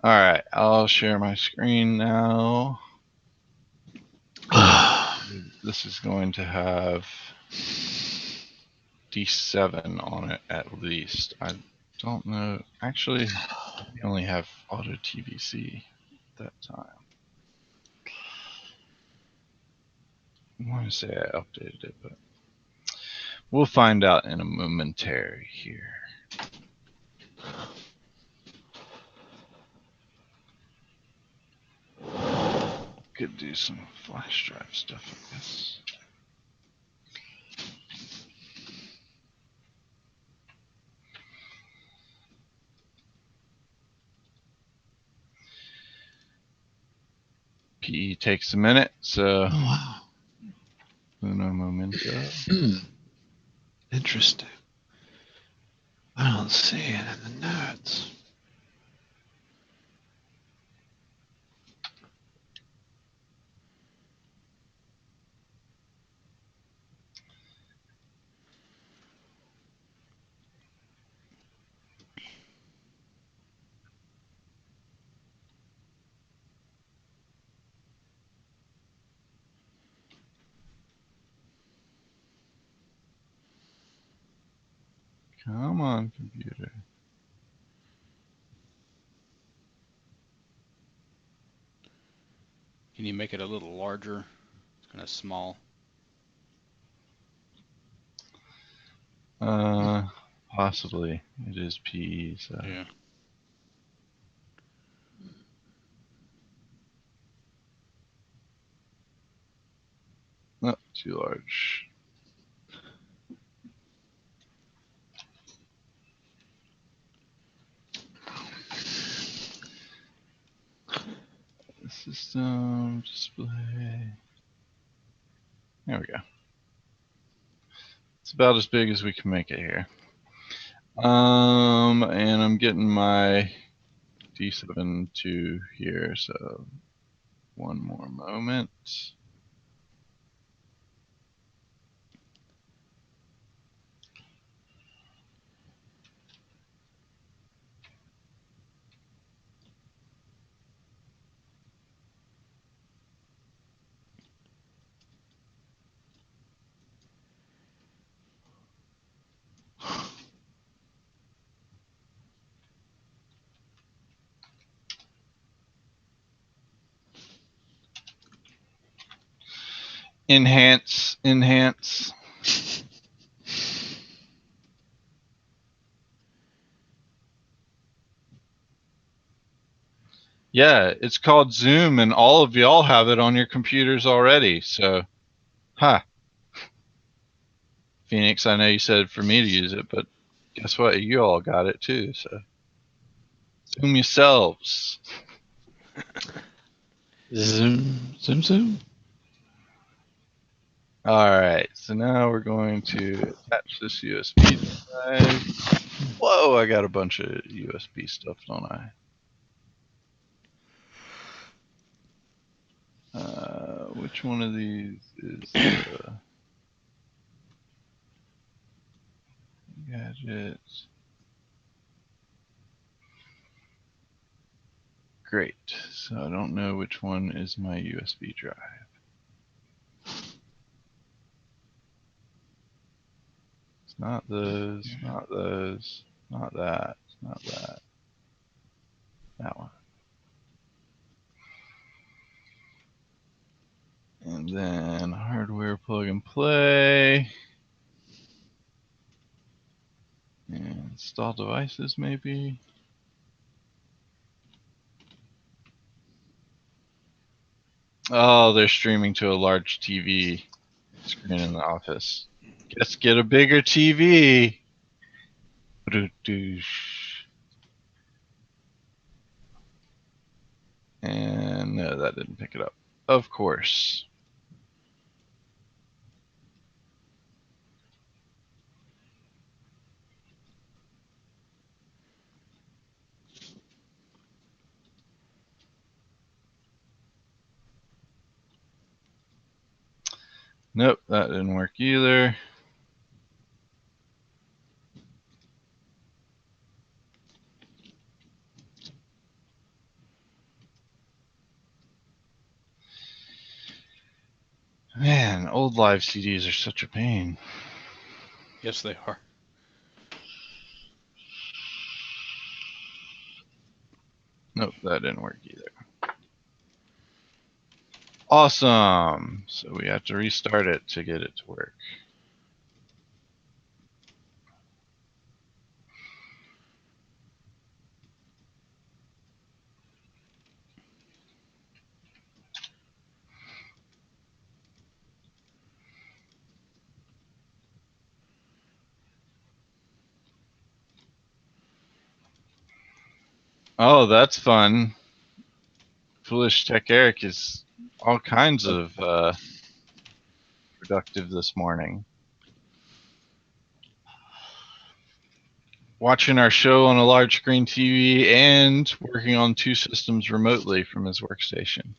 Alright, I'll share my screen now. This is going to have D7 on it at least. I don't know. Actually, we only have auto TVC at that time. I want to say I updated it, but we'll find out in a momentary here. Could do some flash drive stuff, I guess. PE takes a minute, so wow. Uno momento. Interesting. I don't see it in the notes. Come on, computer. Can you make it a little larger? It's kind of small. Possibly. It is PE, so. Yeah. Not too large. System display. There we go. It's about as big as we can make it here. And I'm getting my D7 to here, so one more moment. Enhance. Yeah, it's called Zoom, and all of y'all have it on your computers already. So, Phoenix, I know you said for me to use it, but guess what? You all got it too. So, Zoom yourselves. Zoom. All right, so now we're going to attach this USB drive. Whoa, I got a bunch of USB stuff, don't I? Which one of these is gadgets? Great, so I don't know which one is my USB drive. It's not those, not those, not that, not that. That one. And then hardware plug and play. And install devices maybe. Oh, they're streaming to a large TV screen in the office. Guess get a bigger TV. And no, that didn't pick it up. Of course. Nope, that didn't work either. Man, old live CDs are such a pain. Yes, they are. Nope, that didn't work either. Awesome. So we have to restart it to get it to work. Oh, that's fun. Foolish Tech Eric is all kinds of productive this morning. Watching our show on a large screen TV and working on 2 systems remotely from his workstation.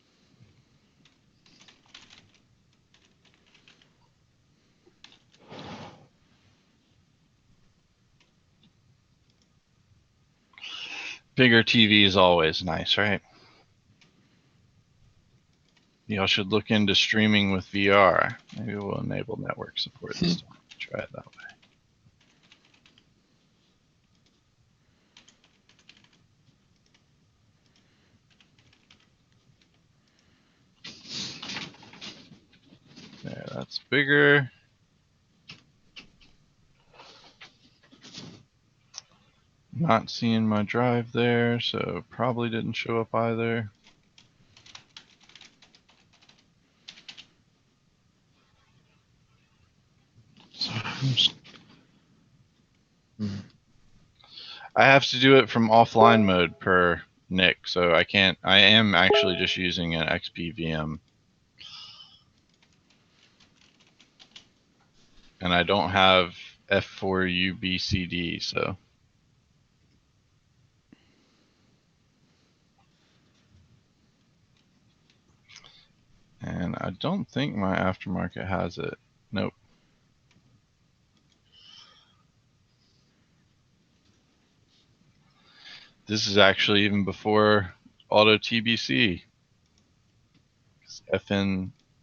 Bigger TV is always nice, right? Y'all should look into streaming with VR. Maybe we'll enable network support this time. Try it that way. There, that's bigger. Not seeing my drive there, so probably didn't show up either. So I have to do it from offline mode per Nick, so I can't. I am actually just using an XP VM. And I don't have F4UBCD, so. And I don't think my aftermarket has it. Nope. This is actually even before Auto TBC.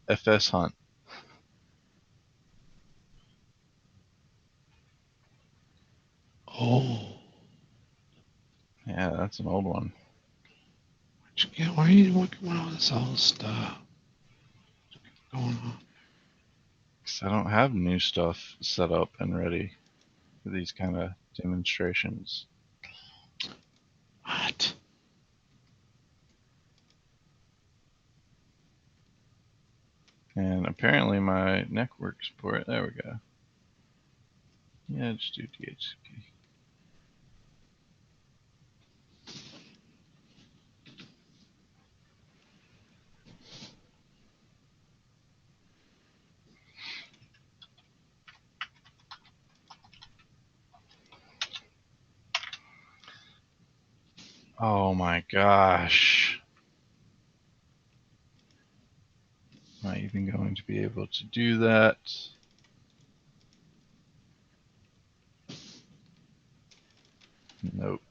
FS Hunt. Oh. Yeah, that's an old one. Why are you working on this old stuff? What's going on? 'Cause I don't have new stuff set up and ready for these kind of demonstrations. What? And apparently my network support, there we go. Yeah, just do DHCP. Oh my gosh. Am I even going to be able to do that? Nope.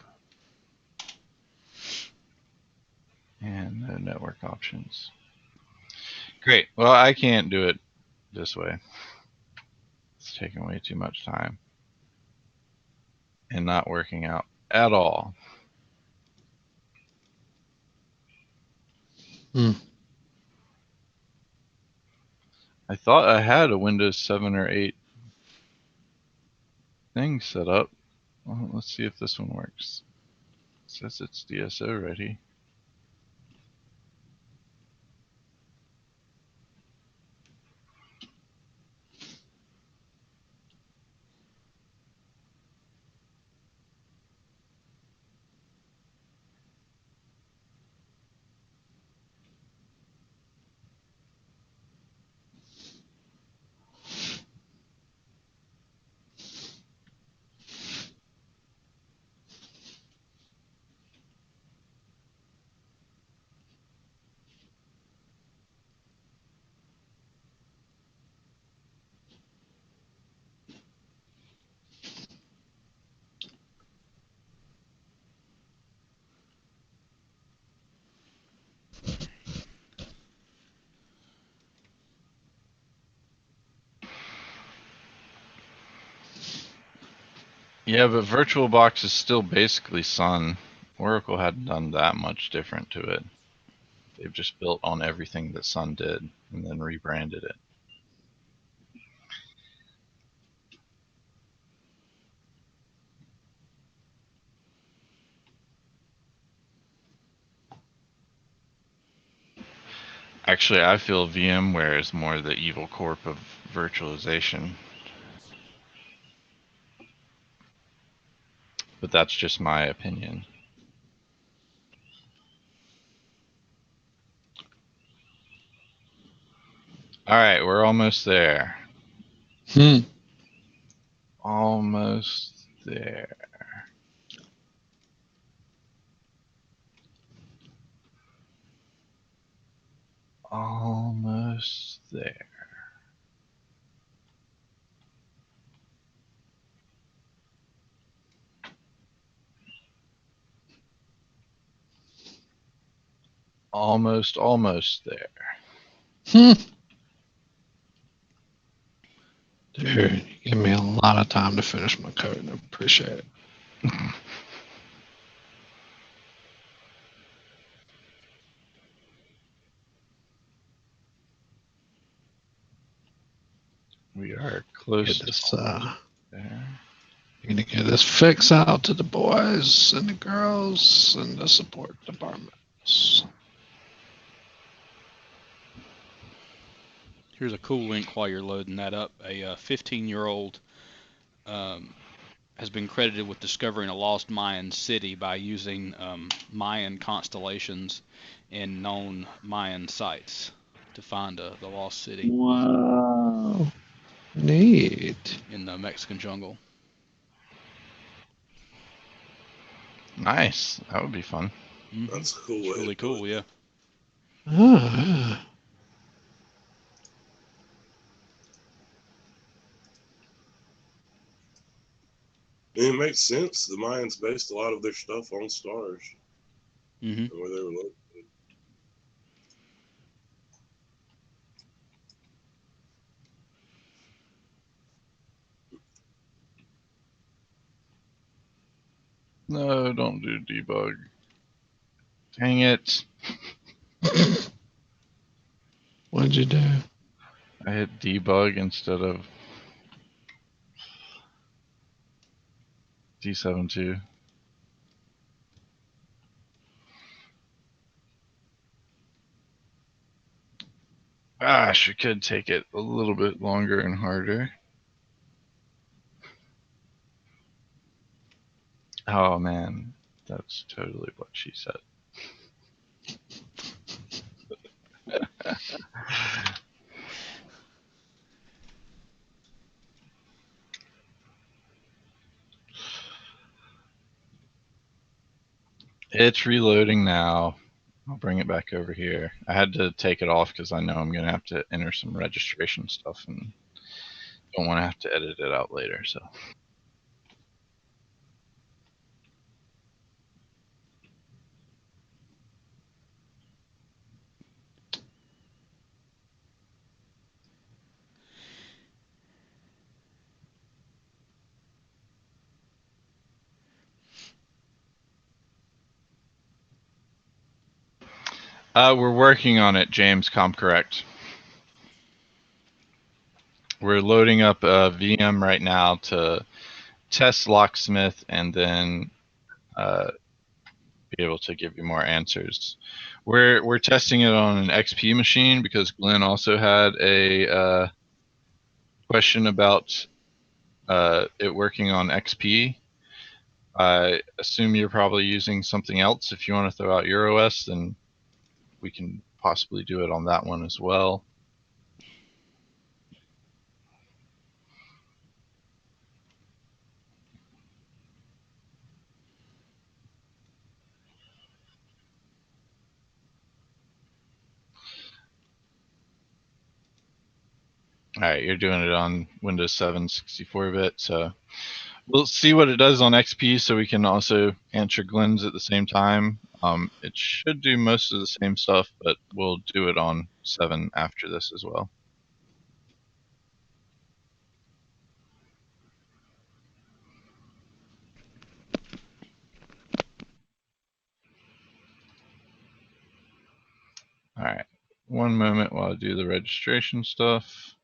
And no network options. Great. Well, I can't do it this way. It's taking way too much time and not working out at all. I thought I had a Windows 7 or 8 thing set up. Well, let's see if this one works. It says it's DSO ready. Yeah, but VirtualBox is still basically Sun. Oracle hadn't done that much different to it. They've just built on everything that Sun did and then rebranded it. Actually, I feel VMware is more the evil corp of virtualization. But that's just my opinion. Alright, we're almost there. Almost there. Almost there. Almost there. Dude, you give me a lot of time to finish my code. I appreciate it. We are close Get this, to there. Need to get this fix out to the boys and the girls and the support departments. Here's a cool link while you're loading that up. A 15-year-old has been credited with discovering a lost Mayan city by using Mayan constellations and known Mayan sites to find the lost city. Wow. Neat. In the Mexican jungle. Nice. That would be fun. Mm-hmm. That's cool. It's really cool, yeah. Oh, It makes sense. The Mayans based a lot of their stuff on stars. Mm-hmm. Where they were located. No, don't do debug. Dang it. What'd you do? I hit debug instead of D72. Gosh, it could take it a little bit longer and harder. Oh man, that's totally what she said. It's reloading now. I'll bring it back over here. I had to take it off because I know I'm going to have to enter some registration stuff and don't want to have to edit it out later. So. We're working on it, James. Correct. We're loading up a VM right now to test Locksmith and then be able to give you more answers. We're testing it on an XP machine because Glenn also had a question about it working on XP. I assume you're probably using something else. If you want to throw out your OS, then we can possibly do it on that one as well. All right, you're doing it on Windows 7 64-bit, so we'll see what it does on XP so we can also answer Glenn's at the same time. It should do most of the same stuff, but we'll do it on 7 after this as well. All right, one moment while I do the registration stuff.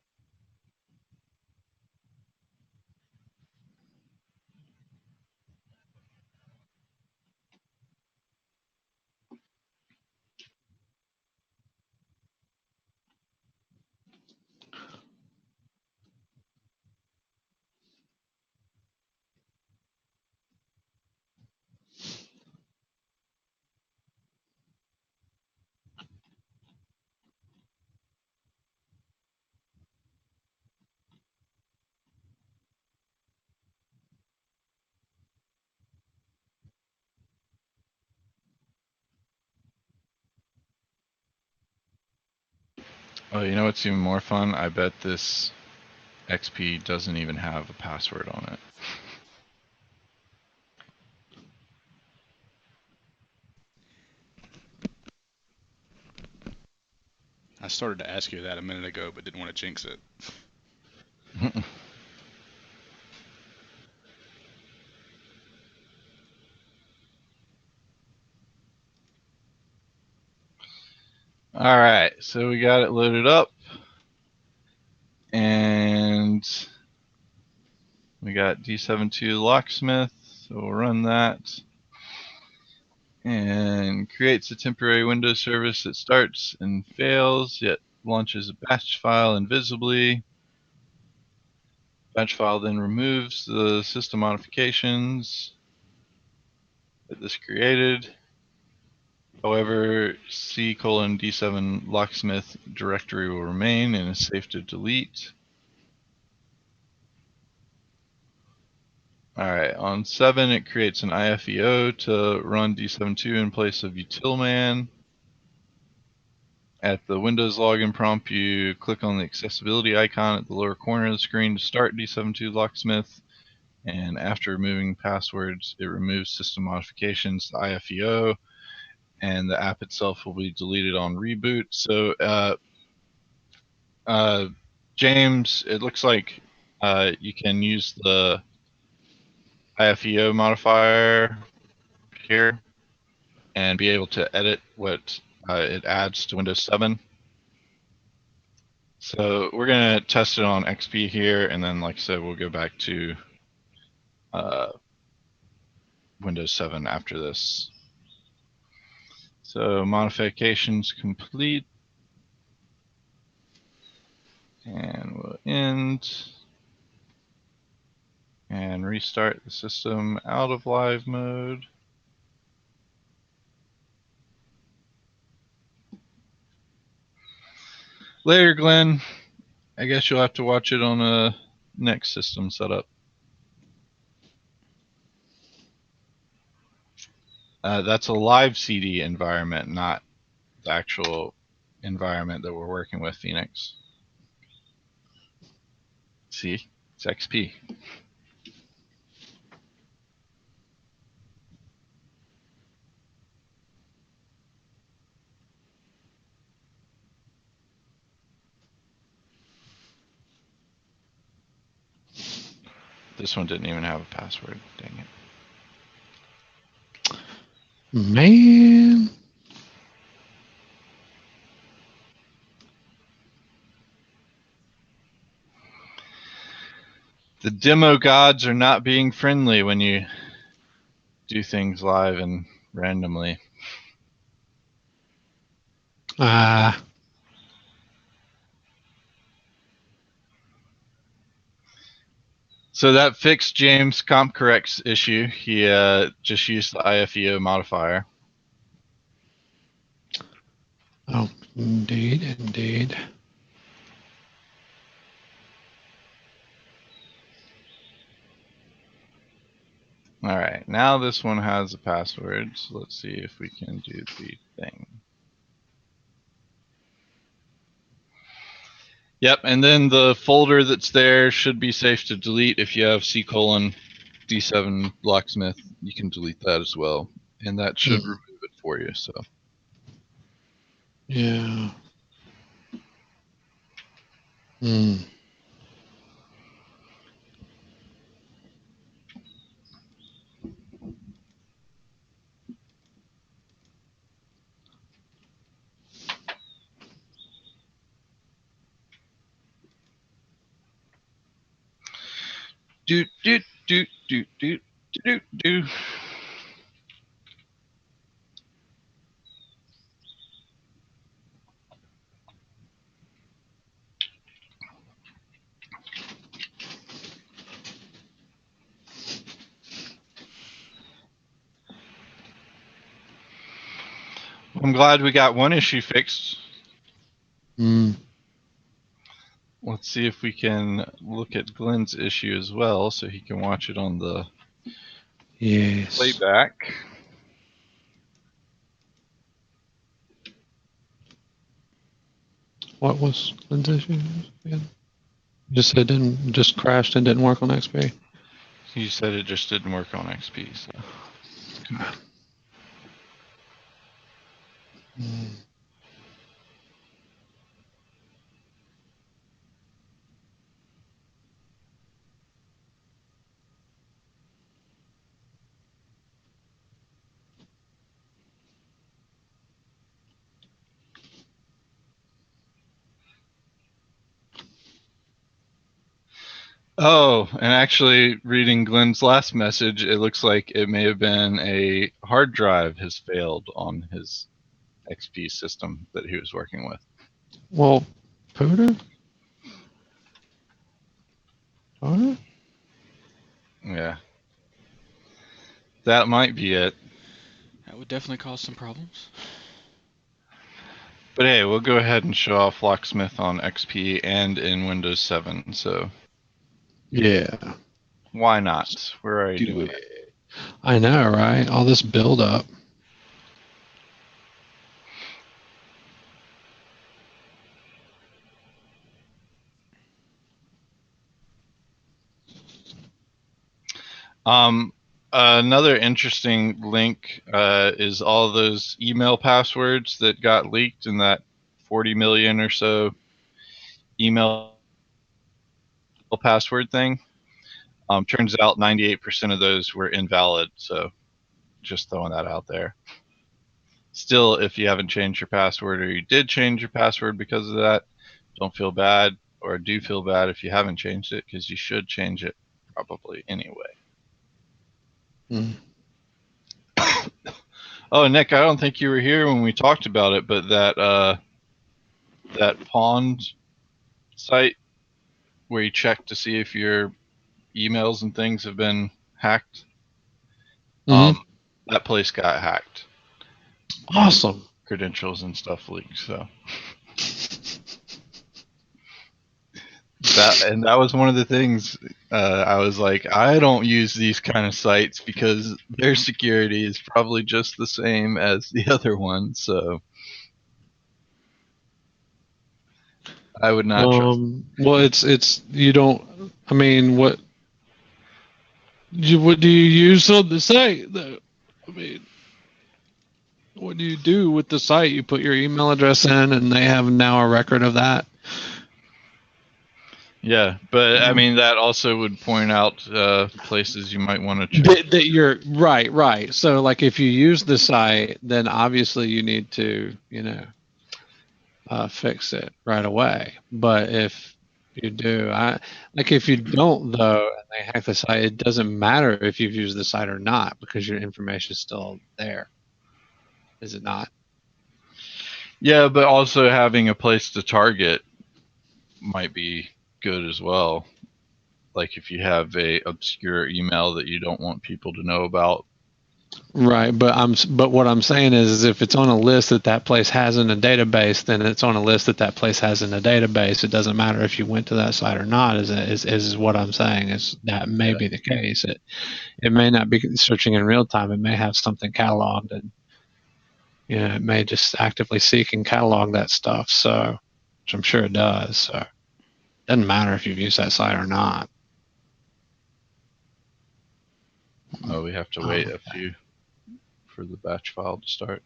Oh, you know what's even more fun? I bet this XP doesn't even have a password on it. I started to ask you that a minute ago, but didn't want to jinx it. All right, so we got it loaded up, and we got D72 Locksmith, so we'll run that. And creates a temporary Windows service that starts and fails, yet launches a batch file invisibly. Batch file then removes the system modifications that this created. However, C:(D7 locksmith directory will remain and is safe to delete. Alright, on 7 it creates an IFEO to run D72 in place of utilman. At the Windows login prompt, you click on the accessibility icon at the lower corner of the screen to start D72 Locksmith, and after removing passwords, it removes system modifications, the IFEO, and the app itself will be deleted on reboot. So, James, it looks like you can use the IFEO modifier here and be able to edit what it adds to Windows 7. So we're going to test it on XP here, and then, like I said, we'll go back to Windows 7 after this. So modifications complete. And we'll end. And restart the system out of live mode. Later, Glenn. I guess you'll have to watch it on a next system setup. That's a live CD environment, not the actual environment that we're working with, Phoenix. See? It's XP. This one didn't even have a password. Dang it. Man. The demo gods are not being friendly when you do things live and randomly. So that fixed James CompCorrect's issue. He just used the IFEO modifier. Oh, indeed, indeed. All right, now this one has a password, so let's see if we can do the thing. Yep, and then the folder that's there should be safe to delete. If you have C:(D7 Locksmith, you can delete that as well, and that should remove it for you. So Yeah. Hmm. do do do do do do do. I'm glad we got one issue fixed. Hmm. Let's see if we can look at Glenn's issue as well, so he can watch it on the Yes. playback. What was Glenn's issue again? You just said it just crashed and didn't work on XP. He said it just didn't work on XP. So. Hmm. Oh, and actually, reading Glenn's last message, it looks like it may have been a hard drive has failed on his XP system that he was working with. Well, Pooter? Pooter? Yeah. That might be it. That would definitely cause some problems. But hey, we'll go ahead and show off Locksmith on XP and in Windows 7. So Yeah. why not? We're already doing it. I know, right? All this build up. Another interesting link is all those email passwords that got leaked in that 40 million or so email password thing. Turns out 98% of those were invalid, so just throwing that out there. Still, if you haven't changed your password or you did change your password because of that, don't feel bad, or do feel bad if you haven't changed it, because you should change it probably anyway. Mm. Oh, Nick, I don't think you were here when we talked about it, but that pond site where you check to see if your emails and things have been hacked, that place got hacked. Awesome. Credentials and stuff leaked, so that was one of the things I was like, I don't use these kind of sites because their security is probably just the same as the other one, so I would not trust. Well, it's you don't. I mean, what do you use on the site though? I mean, what do you do with the site? You put your email address in, and they have now a record of that. Yeah, but I mean that also would point out places you might want to check. That you're right. So, like, if you use the site, then obviously you need to, fix it right away. But if you do, if you don't though, and they hack the site, it doesn't matter if you've used the site or not because your information is still there. Is it not? Yeah, but also having a place to target might be good as well. Like if you have a obscure email that you don't want people to know about. Right, but what I'm saying is if it's on a list that place has in a database, then it's on a list that place has in a database. It doesn't matter if you went to that site or not. Is what I'm saying is that may be the case. It may not be searching in real time. It may have something cataloged, and it may just actively seek and catalog that stuff. So, which I'm sure it does. So, it doesn't matter if you've used that site or not. Oh, we have to wait a few for the batch file to start.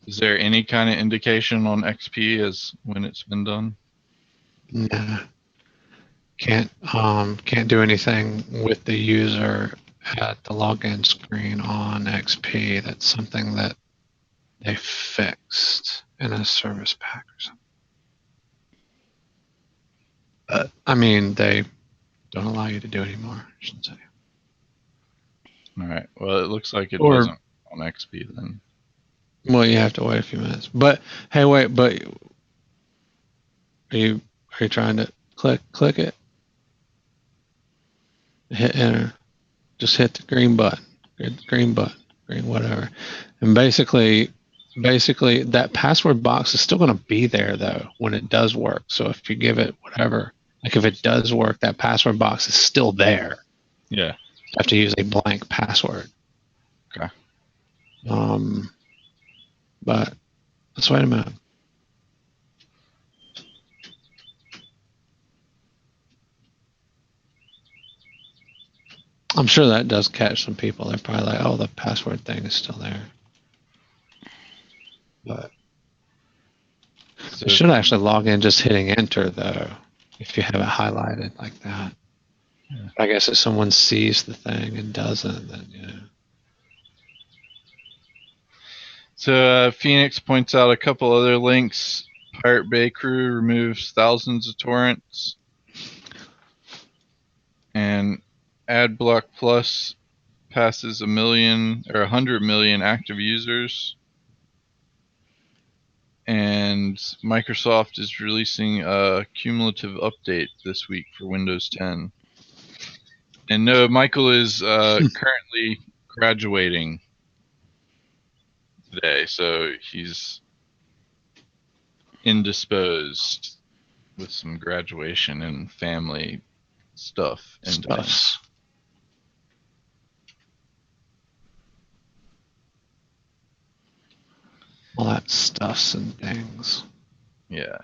Is there any kind of indication on XP as when it's been done? Nah. Can't do anything with the user at the login screen on XP. That's something that they fixed in a service pack or something. I mean, they don't allow you to do anymore, I should say. All right. Well, it looks like it Or- wasn't on XP then. Well, you have to wait a few minutes. But hey, wait. But are you trying to click it? Hit enter. Just hit the green button. Green whatever. And basically that password box is still going to be there though when it does work. So if you give it whatever, like if it does work, that password box is still there. Yeah. You have to use a blank password. Okay. But let's wait a minute. I'm sure that does catch some people. They're probably like, oh, the password thing is still there. But So you should actually log in just hitting enter though, if you have it highlighted like that. Yeah. I guess if someone sees the thing and doesn't, then So Phoenix points out a couple other links. Pirate Bay crew removes thousands of torrents, and AdBlock Plus passes 100 million active users, and Microsoft is releasing a cumulative update this week for Windows 10. And no, Michael is currently graduating today, so he's indisposed with some graduation and family stuff and things. stuffs. All that stuffs and things. Yeah.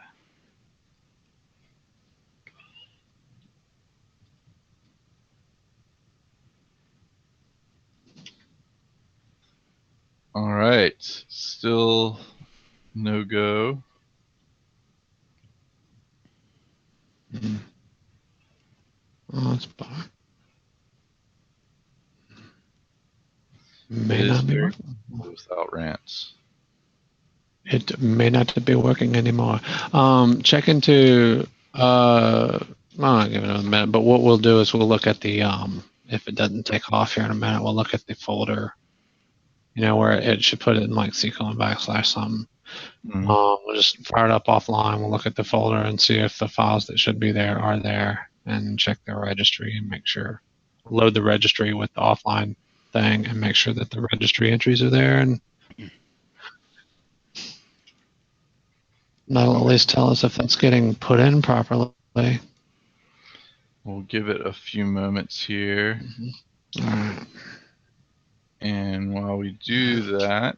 All right. Still no go. Oh, it's bug. May It is not be very working. without rants. It may not be working anymore. Check into I'll not give it a minute, but what we'll do is we'll look at the if it doesn't take off here in a minute, we'll look at the folder, where it should put it in like // something. Mhm. We'll just fire it up offline. We'll look at the folder and see if the files that should be there are there, and check the registry and make sure. Load the registry with the offline thing and make sure that the registry entries are there, and that'll at least tell us if that's getting put in properly. We'll give it a few moments here. All right. And while we do that,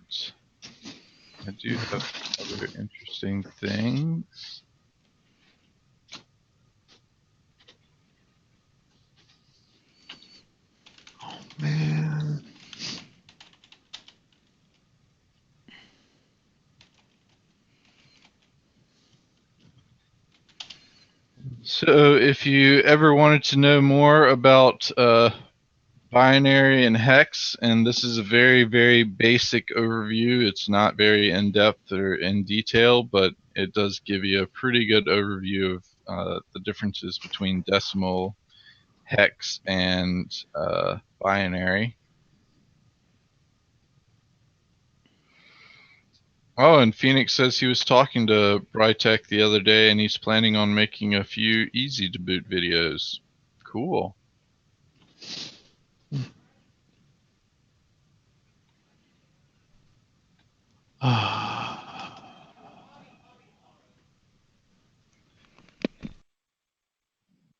I do have other interesting things. Man. So if you ever wanted to know more about binary and hex, and this is a very, very basic overview. It's not very in-depth or in detail, but it does give you a pretty good overview of the differences between decimal, hex, and binary. Oh, and Phoenix says he was talking to Brytech the other day, and he's planning on making a few easy-to-boot videos. Cool.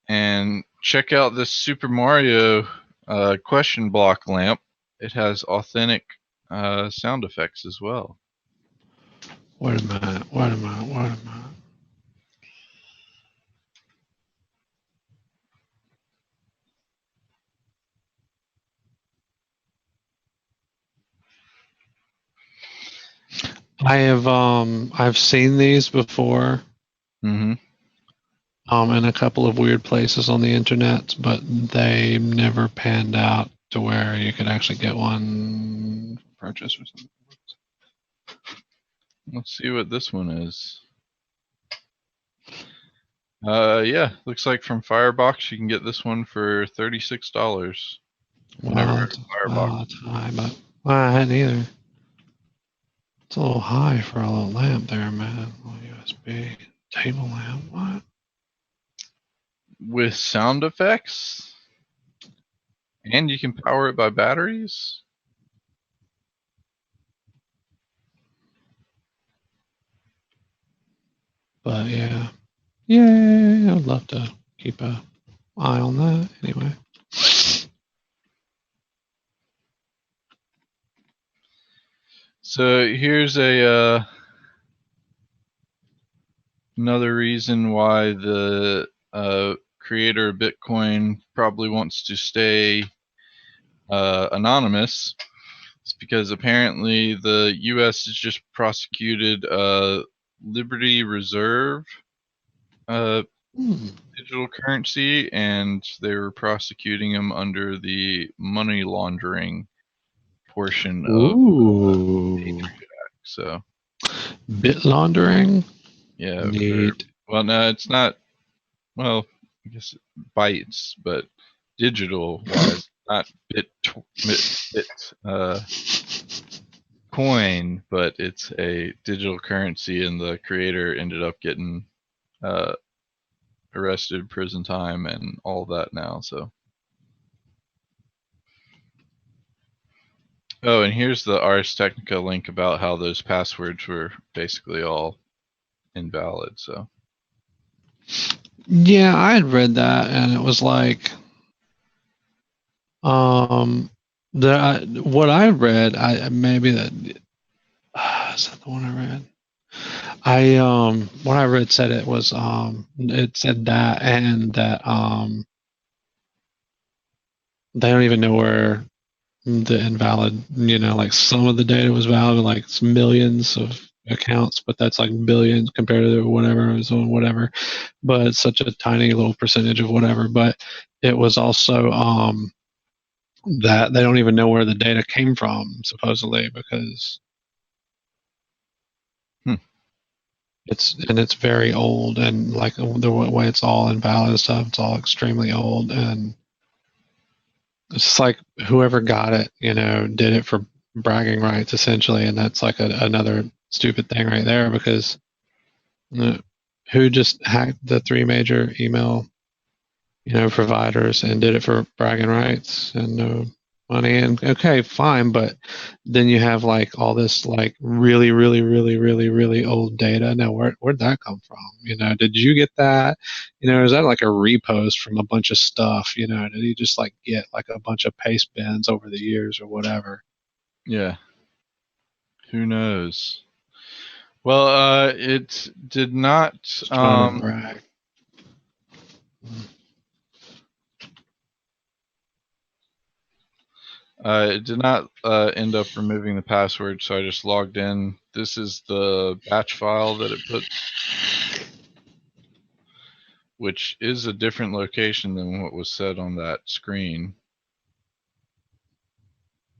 And check out this Super Mario question block lamp. It has authentic sound effects as well. Wait a minute. I've seen these before. Mm-hmm. In a couple of weird places on the internet, but they never panned out to where you could actually get one purchase or something. Let's see what this one is. Yeah, looks like from Firebox you can get this one for $36. Never heard of Firebox. That's high, but I hadn't either. It's a little high for a little lamp there, man. USB table lamp. What? With sound effects? And you can power it by batteries? But yeah, I'd love to keep an eye on that anyway. So here's a another reason why the creator of Bitcoin probably wants to stay anonymous. It's because apparently the U.S. has just prosecuted Liberty Reserve digital currency, and they were prosecuting them under the money laundering portion of the Patriot Act. So, bit laundering. yeah. Neat. Well, no, it's not. Well, I guess bytes, but digital wise, not bit coin, but it's a digital currency, and the creator ended up getting arrested, prison time, and all that now. So, oh, and here's the Ars Technica link about how those passwords were basically all invalid. So, Yeah, I had read that, and it was like, what I read, maybe that is that the one I read. What I read said it was it said that, and that they don't even know where the invalid, like some of the data was valid, like millions of accounts, but that's like billions compared to whatever. But it's such a tiny little percentage of whatever. But it was also that they don't even know where the data came from, supposedly, because it's very old, and like the way it's all invalid and stuff, it's all extremely old, and it's just like whoever got it, did it for bragging rights essentially, and that's like another stupid thing right there, because who just hacked the three major email providers and did it for bragging rights and no money? And okay, fine, but then you have like all this like really, really, really, really, really old data. Now, where'd that come from? Did you get that? Is that like a repost from a bunch of stuff? Did he just like get like a bunch of paste bins over the years or whatever? Yeah. Who knows? Well, it did not. Trying to brag. It did not end up removing the password, so I just logged in. This is the batch file that it puts, which is a different location than what was said on that screen.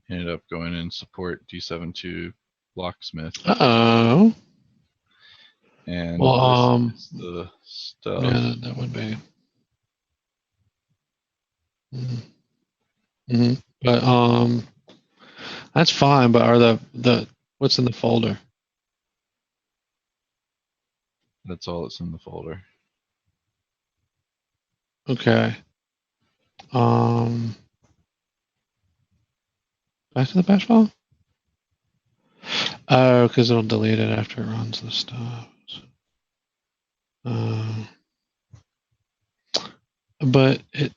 Ended up going in support D72 Locksmith. Uh-oh. And well, this is the stuff. Yeah, that would be. Mm-hmm. But that's fine. But are the what's in the folder? That's all that's in the folder. Okay. Back to the bash file. Oh, because it'll delete it after it runs the stuff. But it.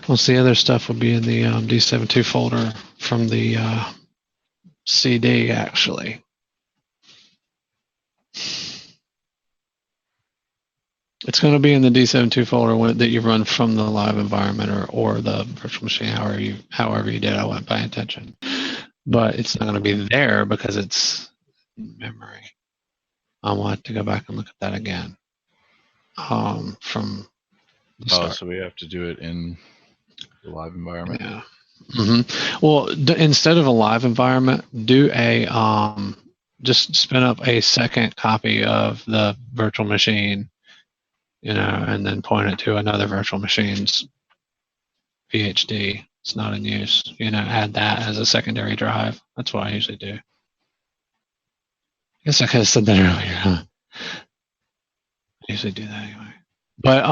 Well, the other stuff would be in the D72 folder from the CD, actually. It's going to be in the D72 folder that you run from the live environment or the virtual machine, however you did. I wasn't paying attention. But it's not going to be there because it's in memory. I'll have to go back and look at that again from the start. So we have to do it in the live environment. Yeah. Mm-hmm. Well, instead of a live environment, do a just spin up a second copy of the virtual machine, and then point it to another virtual machine's VHD. It's not in use. Add that as a secondary drive. That's what I usually do. I guess I could have said that earlier, huh? I usually do that anyway. But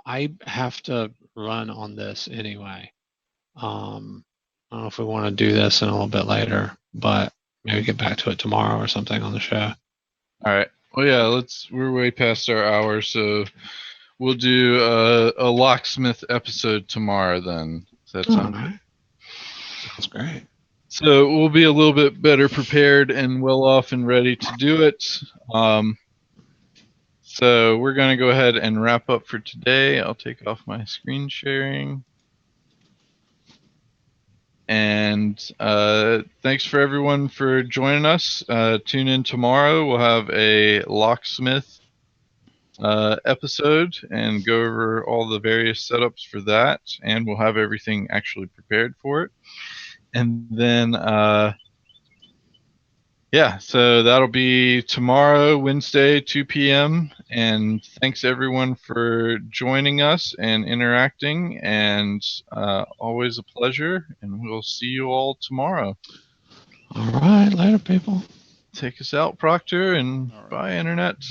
I have to run on this anyway. I don't know if we want to do this in a little bit later, but maybe get back to it tomorrow or something on the show. All right. Well, yeah, we're way past our hour, so we'll do a Locksmith episode tomorrow then. Does that sound good? Sounds great. So we'll be a little bit better prepared and well off and ready to do it. So we're going to go ahead and wrap up for today. I'll take off my screen sharing. And thanks for everyone for joining us. Tune in tomorrow. We'll have a Locksmith episode and go over all the various setups for that. And we'll have everything actually prepared for it. And then, yeah, so that'll be tomorrow, Wednesday, 2 p.m. And thanks everyone for joining us and interacting. And always a pleasure. And we'll see you all tomorrow. All right, later, people. Take us out, Proctor, and bye, Internet.